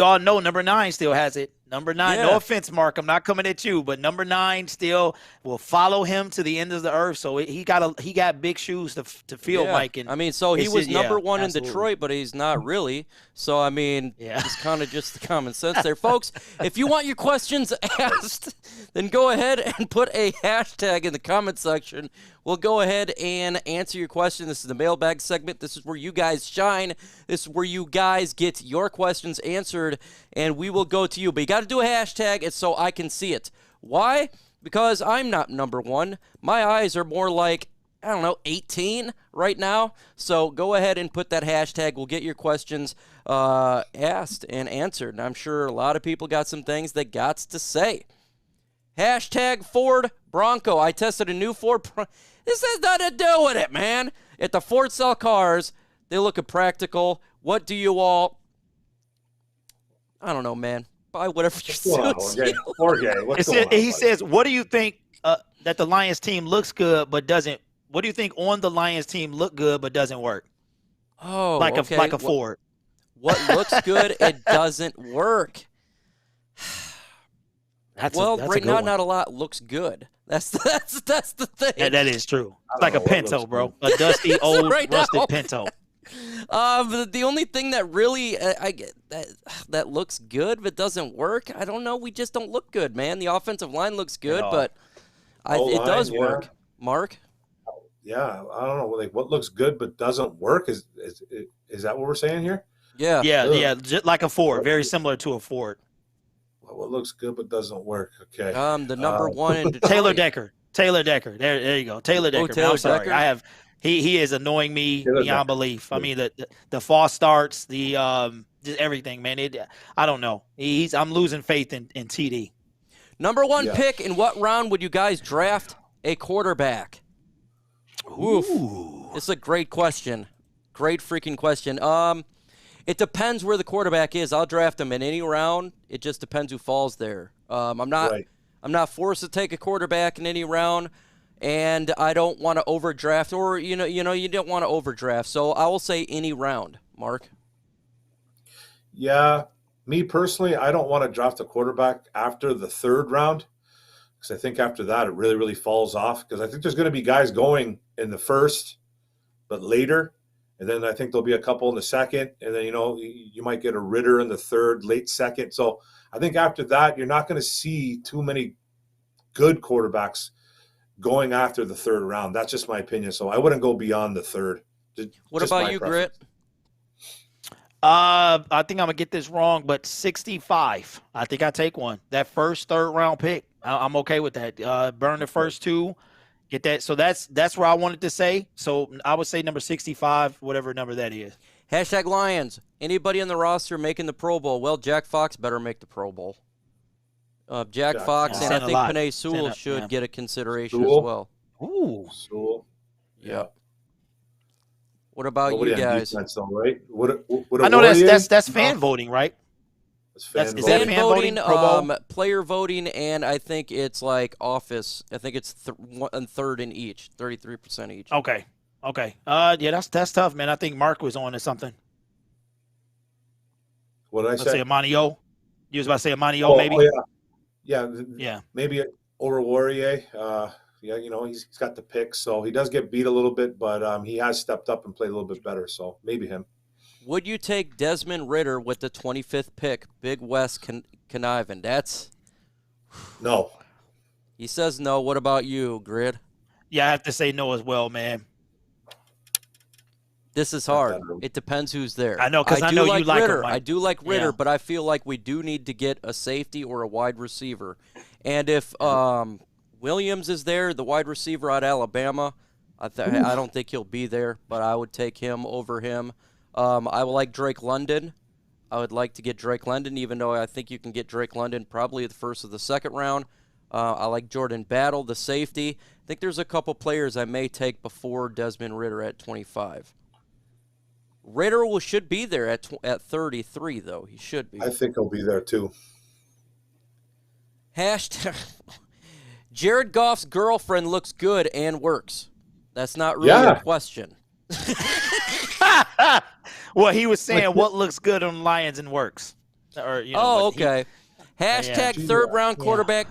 C: all know number 9 still has it. Number 9, no offense, Mark, I'm not coming at you, but number 9 still will follow him to the end of the earth. So he got big shoes to fill, Mike. And
A: I mean, so he was number 1 in Detroit, but he's not really. So, I mean, it's kind of just the common sense there. Folks, if you want your questions asked, then go ahead and put a hashtag in the comment section. We'll go ahead and answer your question. This is the mailbag segment. This is where you guys shine. This is where you guys get your questions answered, and we will go to you. But you got to do a hashtag. It's so I can see it. Why? Because I'm not number 1. My eyes are more like, 18 right now. So go ahead and put that hashtag. We'll get your questions asked and answered. And I'm sure a lot of people got some things they got to say. Hashtag Ford Bronco. I tested a new Ford Bronco. This has nothing to do with it, man. At the Ford sell cars, they look practical. What do you all... I don't know, man. Buy whatever you suits you.
C: He says, what do you think that the Lions team looks good but doesn't... What do you think on the Lions team look good but doesn't work?
A: Oh,
C: like a Ford.
A: What looks good, it doesn't work.
C: That's
A: right now, not a lot looks good. That's the thing.
C: Yeah, that is true. It's like a Pinto, bro. A dusty, old, rusted Pinto.
A: The only thing that really I get that looks good but doesn't work, I don't know. We just don't look good, man. The offensive line looks good, but it does work. Mark?
B: Yeah, I don't know. Like, what looks good but doesn't work? Is that what we're saying here?
C: Yeah. Just like a Ford, very similar to a Ford.
B: What looks good but doesn't work? Okay.
A: The number 1 in Detroit.
C: Taylor Decker. There you go. Taylor Decker.
A: Taylor
C: I'm sorry.
A: Decker?
C: He is annoying me
B: Taylor
C: beyond
B: Decker.
C: belief. I mean the false starts, the just everything, man. I don't know. I'm losing faith in TD.
A: Number 1 pick, in what round would you guys draft a quarterback?
C: Ooh.
A: This is a great question. Great freaking question. It depends where the quarterback is. I'll draft him in any round. It just depends who falls there. I'm not forced to take a quarterback in any round, and I don't want to overdraft, or you don't want to overdraft. So I will say any round. Mark?
B: Yeah, me personally, I don't want to draft a quarterback after the 3rd round, because I think after that it really, really falls off. Because I think there's going to be guys going in the 1st, but later. And then I think there'll be a couple in the 2nd, and then, you might get a Ritter in the 3rd, late 2nd. So I think after that, you're not going to see too many good quarterbacks going after the 3rd round. That's just my opinion. So I wouldn't go beyond the 3rd.
A: What about you, Grit?
C: I think I'm going to get this wrong, but 65. I think I take one. That first 3rd round pick, I'm okay with that. Burn the first 2. Get that. So that's where I wanted to say. So I would say number 65, whatever number that is.
A: Hashtag Lions. Anybody on the roster making the Pro Bowl? Well, Jack Fox better make the Pro Bowl. Jack Fox and I think Penei Sewell should get a consideration as well.
C: Ooh.
B: Sewell.
A: Yeah. What about you guys?
B: Defense, though, right?
C: I know that's fan voting, right?
B: Is
A: that fan voting, player voting, and I think it's like office. I think it's 1/3 in each, 33% each.
C: Okay. Yeah, that's tough, man. I think Mark was on to something.
B: What did I
C: Let's
B: say?
C: say Amanio. You was about to say Amanio, maybe?
B: Oh, yeah. Maybe over Warrior. He's got the picks, so he does get beat a little bit, but he has stepped up and played a little bit better, so maybe him.
A: Would you take Desmond Ridder with the 25th pick? Big West conniving. That's
B: no.
A: He says no. What about you, Grid?
C: Yeah, I have to say no as well, man.
A: This is hard. It depends who's there.
C: I know, because I know you like
A: Ridder.
C: him.
A: I do like Ridder, but I feel like we do need to get a safety or a wide receiver. And if Williams is there, the wide receiver out of Alabama, I don't think he'll be there, but I would take him over him. I would like Drake London. I would like to get Drake London, even though I think you can get Drake London probably the 1st or the 2nd round. I like Jordan Battle, the safety. I think there's a couple players I may take before Desmond Ridder at 25. Ridder should be there at 33, though. He should be.
B: I think he'll be there, too.
A: Hashtag Jared Goff's girlfriend looks good and works. That's not really
B: Yeah.
A: a question.
C: Well, he was saying what looks good on the Lions and works. Or,
A: okay. Hashtag
B: Yeah.
A: third-round quarterback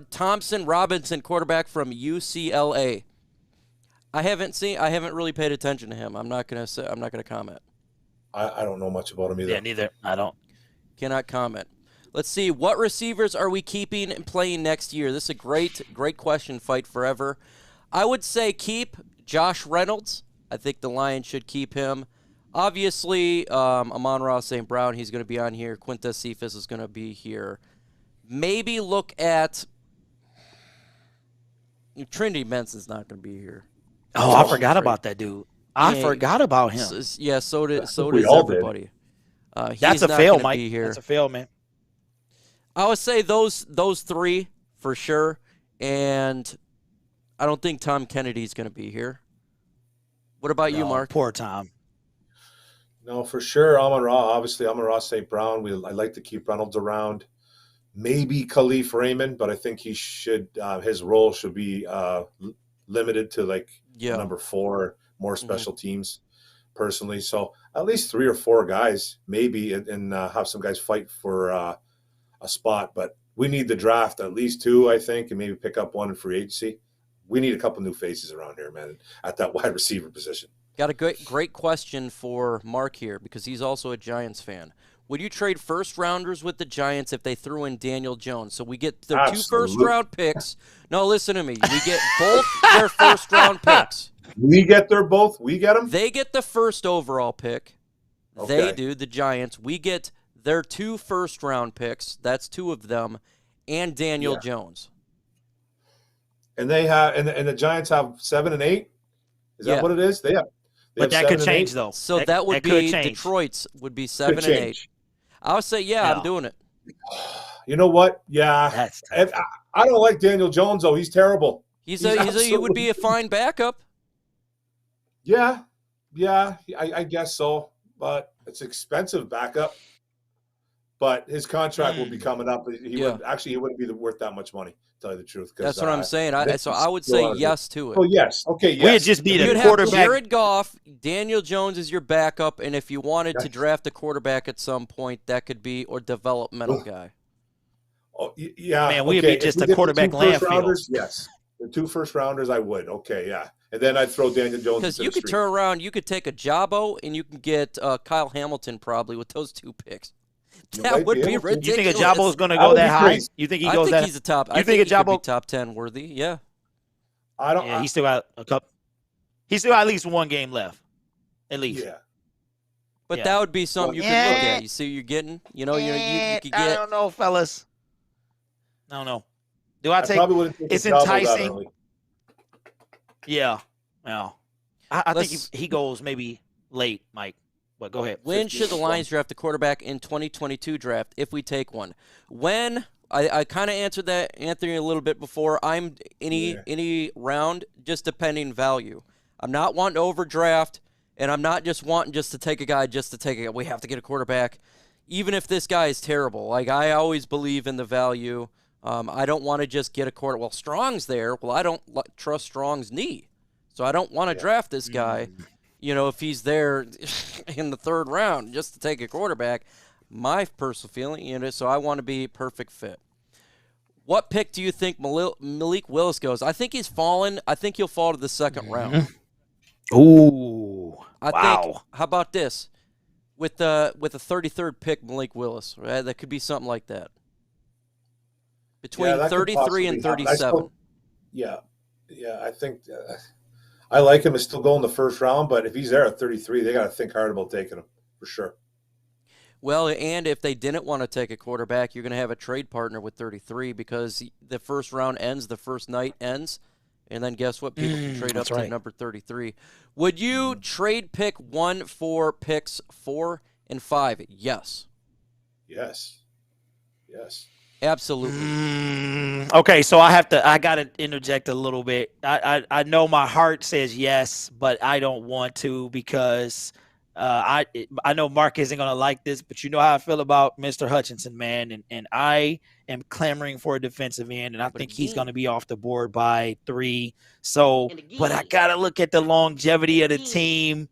A: Thompson Robinson, quarterback from UCLA. I haven't really paid attention to him. I'm not gonna comment.
B: I don't know much about him either.
C: Yeah, neither. I don't.
A: Cannot comment. Let's see. What receivers are we keeping and playing next year? This is a great question. Fight forever. I would say keep Josh Reynolds. I think the Lions should keep him. Obviously, Amon-Ra St. Brown, he's going to be on here. Quintez Cephas is going to be here. Maybe look at Trinity Benson's not going to be here.
C: Oh, I forgot about that dude. I forgot about him.
A: Yeah, so does everybody.
C: That's a fail, Mike. That's a fail, man.
A: I would say those three for sure, and I don't think Tom Kennedy's going to be here. What about you, Mark?
C: Poor Tom.
B: No, for sure. Amon-Ra St. Brown. I like to keep Reynolds around. Maybe Khalif Raymond, but I think he should. His role should be limited to number 4, more special teams. Personally, so at least 3 or 4 guys, maybe, and have some guys fight for a spot. But we need the draft at least 2, I think, and maybe pick up 1 in free agency. We need a couple new faces around here, man, at that wide receiver position.
A: Got a great question for Mark here because he's also a Giants fan. Would you trade first-rounders with the Giants if they threw in Daniel Jones? So we get their 2 first-round picks. No, listen to me. We get both their first-round picks.
B: We get both? We get them?
A: They get the first overall pick.
B: Okay.
A: They do, the Giants. We get their 2 first-round picks. That's 2 of them. And Daniel Jones.
B: And they have, and the Giants have 7 and 8? Is that what it is? They have.
C: But that could change, though.
A: So that would be Detroit's would be 7 and 8. I would say, I'm doing it.
B: You know what? Yeah. I don't like Daniel Jones, though. He's terrible.
A: He would be a fine backup.
B: Yeah. I guess so. But it's expensive backup. But his contract will be coming up. He wouldn't be worth that much money, to tell you the truth.
A: That's what I'm saying. So I would say yes to it.
B: Oh, yes. Okay, yes.
C: We'd just be the quarterback.
A: Have Jared Goff, Daniel Jones is your backup, and if you wanted to draft a quarterback at some point, that could be or developmental guy.
B: Oh, yeah.
C: Man, we'd be just a quarterback landfill.
B: Yes. The 2 first-rounders, I would. Okay, yeah. And then I'd throw Daniel Jones.
A: Because you could turn around, you could take a Jabo, and you can get Kyle Hamilton probably with those 2 picks. That would be ridiculous.
C: You think a Jabo is going to go that high? You think he goes that?
A: I think he's a top.
C: You think a Jabo
A: could be top 10 worthy? Yeah.
B: I don't.
C: Yeah, he's still got a couple. He's still got at least 1 game left, at least.
B: Yeah.
A: But that would be something you could look at. You see, what you're getting. You could get.
C: I don't know, fellas. I don't know. Do I take? It's enticing. Yeah. Well, I think he goes maybe late, Mike. But go ahead.
A: When should the Lions draft a quarterback in 2022 draft if we take one? When I kind of answered that, Anthony, a little bit before. I'm any round, just depending value. I'm not wanting to overdraft, and I'm not just wanting to take a guy just to take a guy. We have to get a quarterback, even if this guy is terrible. Like, I always believe in the value. I don't want to just get a quarterback. Well, Strong's there. Well, I don't trust Strong's knee, so I don't want to draft this guy. If he's there in the 3rd round just to take a quarterback, my personal feeling, so I want to be perfect fit. What pick do you think Malik Willis goes? I think he's fallen. I think he'll fall to the 2nd round.
C: Ooh,
A: I think. How about this? With the 33rd pick, Malik Willis, right? That could be something like that. Between 33 and 37.
B: I think. I like him as still going the 1st round, but if he's there at 33, they got to think hard about taking him for sure.
A: Well, and if they didn't want to take a quarterback, you're going to have a trade partner with 33 because the 1st round ends, the first night ends, and then guess what? People can trade up to number 33. Would you trade pick 1 for picks 4 and 5? Yes.
B: Yes.
A: Absolutely.
C: Okay, so I got to interject a little bit. I know my heart says yes, but I don't want to because I know Mark isn't gonna like this, but you know how I feel about Mr. Hutchinson, man, and I am clamoring for a defensive end, and I think he's gonna be off the board by 3. So, but I gotta look at the longevity of the team.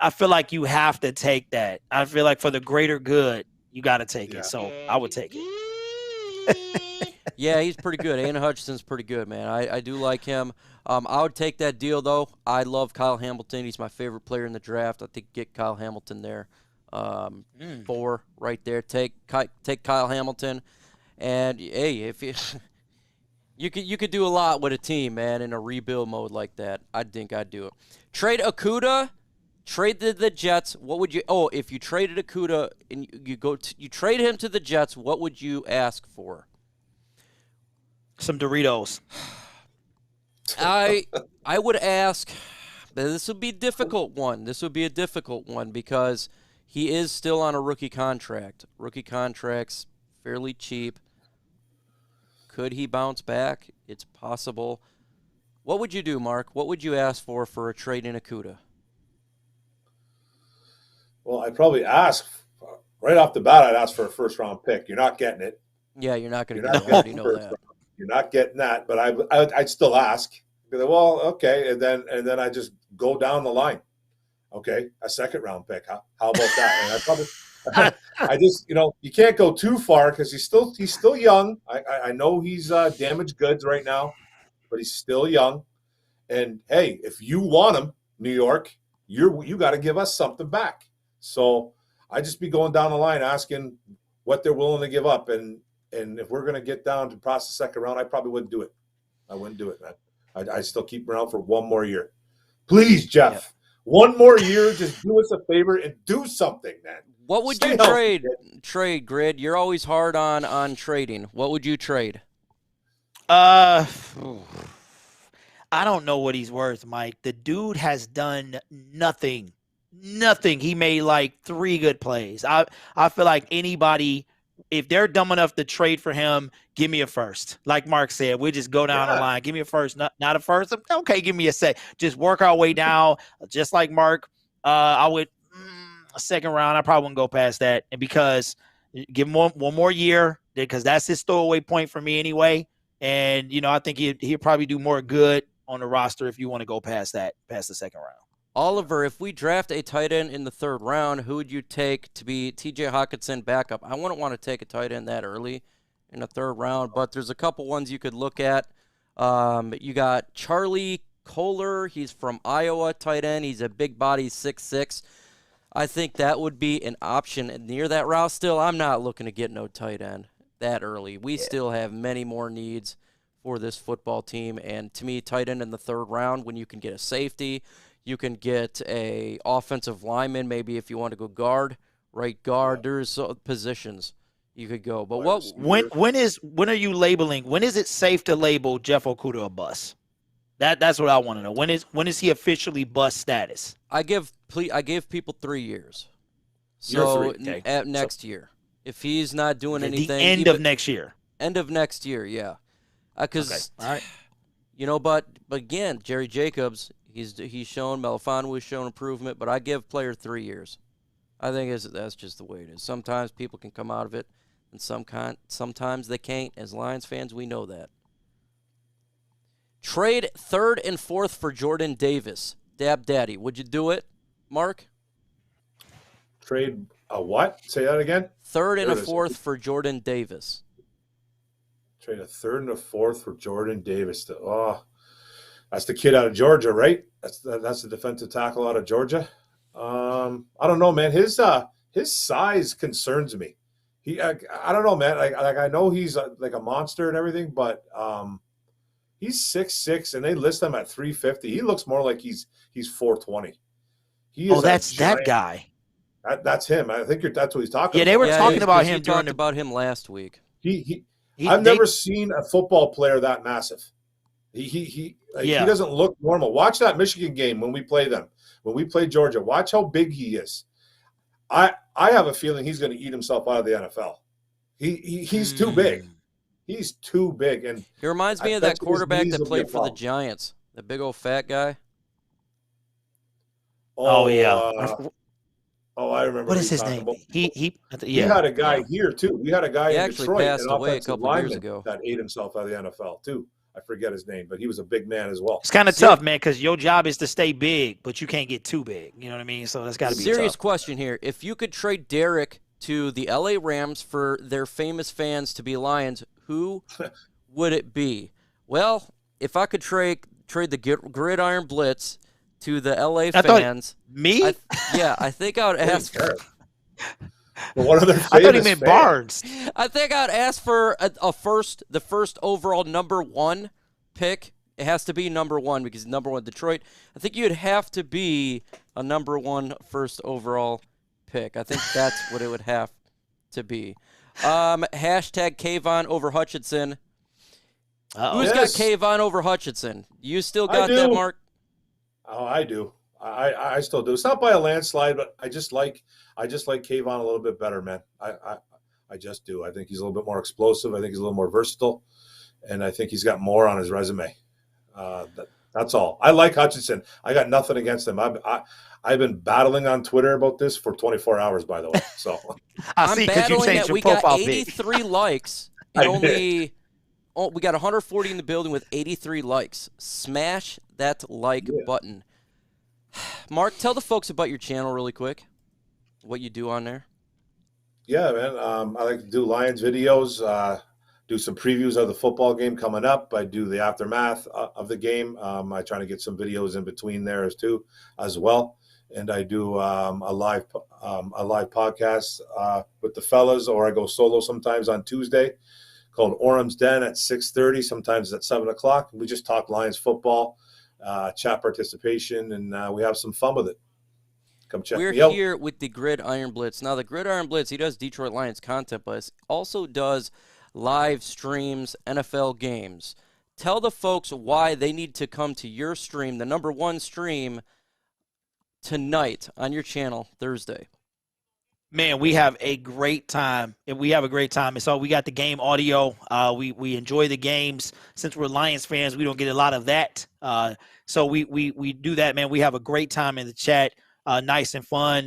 C: I feel like you have to take that. I feel like for the greater good, you got to take it. So I would take it.
A: Yeah, he's pretty good. Aidan Hutchinson's pretty good, man. I do like him. I would take that deal, though. I love Kyle Hamilton. He's my favorite player in the draft. I think get Kyle Hamilton there. 4 right there. Take Kyle Hamilton. And, hey, if you could do a lot with a team, man, in a rebuild mode like that. I think I'd do it. Trade Okudah. Trade the Jets. What would you? Oh, if you traded Okudah and you trade him to the Jets, what would you ask for?
C: Some Doritos.
A: I would ask. This would be a difficult one. This would be a difficult one because he is still on a rookie contract. Rookie contract's fairly cheap. Could he bounce back? It's possible. What would you do, Mark? What would you ask for a trade in Okudah?
B: Well, I'd probably ask right off the bat. I'd ask for a first-round pick. You're not getting it.
A: Yeah, you're not going to get it. I already know that.
B: You're not getting that, but I'd still ask. Well, okay, and then I just go down the line. Okay, a second-round pick. How about that? And I probably, I just you can't go too far because he's still young. I know he's damaged goods right now, but he's still young. And hey, if you want him, New York, you got to give us something back. So I just be going down the line asking what they're willing to give up, and if we're going to get down to process second round, I probably wouldn't do it. I wouldn't do it, man. I still keep around for one more year, please, Jeff. Yeah. One more year, just do us a favor and do something, man.
A: What would you trade? Trade, Grid. You're always hard on trading. What would you trade?
C: I don't know what he's worth, Mike. The dude has done nothing. He made like 3 good plays. I feel like anybody, if they're dumb enough to trade for him, give me a first. Like Mark said, we just go down the line. Give me a first, not a first. Okay, give me a second. Just work our way down. Just like Mark, I would a second round. I probably wouldn't go past that, and because give him one more year because that's his throwaway point for me anyway. And I think he'd probably do more good on the roster if you want to go past the second round.
A: Oliver, if we draft a tight end in the 3rd round, who would you take to be T.J. Hockenson backup? I wouldn't want to take a tight end that early in the 3rd round, but there's a couple ones you could look at. You got Charlie Kohler. He's from Iowa, tight end. He's a big body, 6'6". I think that would be an option near that route. Still, I'm not looking to get no tight end that early. We still have many more needs for this football team, and to me, tight end in the 3rd round when you can get a safety, you can get a offensive lineman, maybe if you want to go guard, right guard. There's positions you could go. But
C: when are you labeling? When is it safe to label Jeff Okudah a bust? That's what I want to know. When is he officially bust status?
A: I give people 3 years. So at next year, if he's not doing anything,
C: the end of next year.
A: End of next year, yeah. Because
C: all right.
A: But again, Jerry Jacobs. He's shown, Melifonwu has shown improvement, but I give player 3 years. I think that's just the way it is. Sometimes people can come out of it, and sometimes they can't. As Lions fans, we know that. Trade 3rd and 4th for Jordan Davis. Dab Daddy, would you do it, Mark?
B: Trade a what? Say that again.
A: 3rd and a 4th for Jordan Davis.
B: Trade a 3rd and a 4th for Jordan Davis. That's the kid out of Georgia, right? That's the defensive tackle out of Georgia. I don't know, man. His size concerns me. I don't know, man. I know he's like a monster and everything, but he's 6'6", and they list him at 350. He looks more like he's 420.
C: That's that guy.
B: That's him. I think that's what he's talking about.
C: Yeah, they were talking about him.
A: Talked about him last week.
B: I've never seen a football player that massive. He doesn't look normal. Watch that Michigan game when we play them. When we play Georgia, watch how big he is. I have a feeling he's going to eat himself out of the NFL. He's too big. He's too big, and
A: he reminds me of that quarterback that played for the Giants, the big old fat guy.
C: Yeah.
B: Oh, I remember
C: What
B: who
C: is
B: you're
C: his
B: talking
C: name?
B: about.
C: Yeah.
B: We had a guy here too. We had a guy
A: He
B: in
A: actually
B: Detroit,
A: passed
B: an
A: away a
B: offensive
A: couple years
B: lineman
A: ago.
B: that ate himself out of the NFL too. I forget his name, but he was a big man as well.
C: It's kind of tough, man, because your job is to stay big, but you can't get too big. You know what I mean? So that's got to be
A: Serious
C: tough.
A: question here. If you could trade Derek to the LA Rams for their famous fans to be Lions, who would it be? Well, if I could trade the Gridiron Blitz to the LA fans,
C: me?
A: I think I would ask.
B: But one of their
C: I thought he
B: famous
C: meant Barnes.
A: I think I'd ask for the first overall number 1 pick. It has to be number 1 because number 1 Detroit. I think you'd have to be a number 1 first overall pick. I think that's what it would have to be. Hashtag Kayvon over Hutchinson. Who's got Kayvon over Hutchinson? You still got that, Mark?
B: Oh, I do. I still do. It's not by a landslide, but I just like Kayvon a little bit better, man. I just do. I think he's a little bit more explosive. I think he's a little more versatile, and I think he's got more on his resume. That's all. I like Hutchinson. I got nothing against him. I've been battling on Twitter about this for 24 hours, by the way. So
C: I see because you changed your profile pic.
A: We got 83 likes and we got 140 in the building with 83 likes. Smash that like button. Mark, tell the folks about your channel really quick. What you do on there.
B: Yeah, man. I like to do Lions videos, do some previews of the football game coming up. I do the aftermath of the game. I try to get some videos in between there as well. And I do a live podcast with the fellas, or I go solo sometimes on Tuesday, called Orem's Den at 6:30, sometimes at 7 o'clock. We just talk Lions football, chat participation, and we have some fun with it. Come check me out.
A: We're here with the Gridiron Blitz. Now, the Gridiron Blitz, he does Detroit Lions content, but he also does live streams, NFL games. Tell the folks why they need to come to your stream, the number 1 stream, tonight on your channel, Thursday.
C: Man, we have a great time. And we have a great time. And so we got the game audio. We enjoy the games. Since we're Lions fans, we don't get a lot of that. So we do that, man. We have a great time in the chat. Nice and fun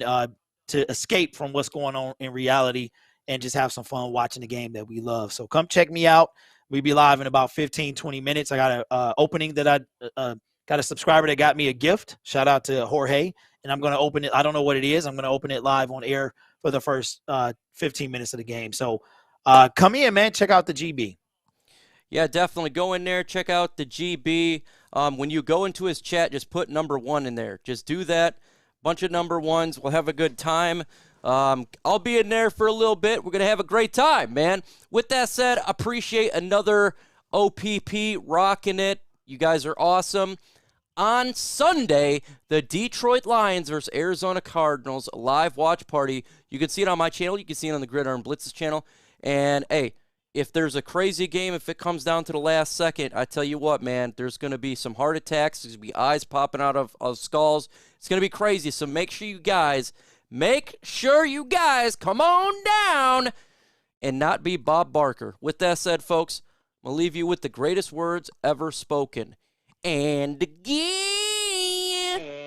C: to escape from what's going on in reality and just have some fun watching the game that we love. So come check me out. We'll be live in about 15, 20 minutes. I got a opening that I got a subscriber that got me a gift. Shout out to Jorge. And I'm going to open it. I don't know what it is. I'm going to open it live on air for the first 15 minutes of the game. So come in, man. Check out the GB.
A: Yeah, definitely. Go in there. Check out the GB. When you go into his chat, just put number 1 in there. Just do that. Bunch of number 1s. We'll have a good time. I'll be in there for a little bit. We're going to have a great time, man. With that said, appreciate another OPP rocking it. You guys are awesome. On Sunday, the Detroit Lions versus Arizona Cardinals live watch party. You can see it on my channel. You can see it on the Gridiron Blitz's channel. And, hey, if there's a crazy game, if it comes down to the last second, I tell you what, man, there's going to be some heart attacks. There's going to be eyes popping out of skulls. It's going to be crazy. So make sure you guys come on down and not be Bob Barker. With that said, folks, I'm going to leave you with the greatest words ever spoken. And again.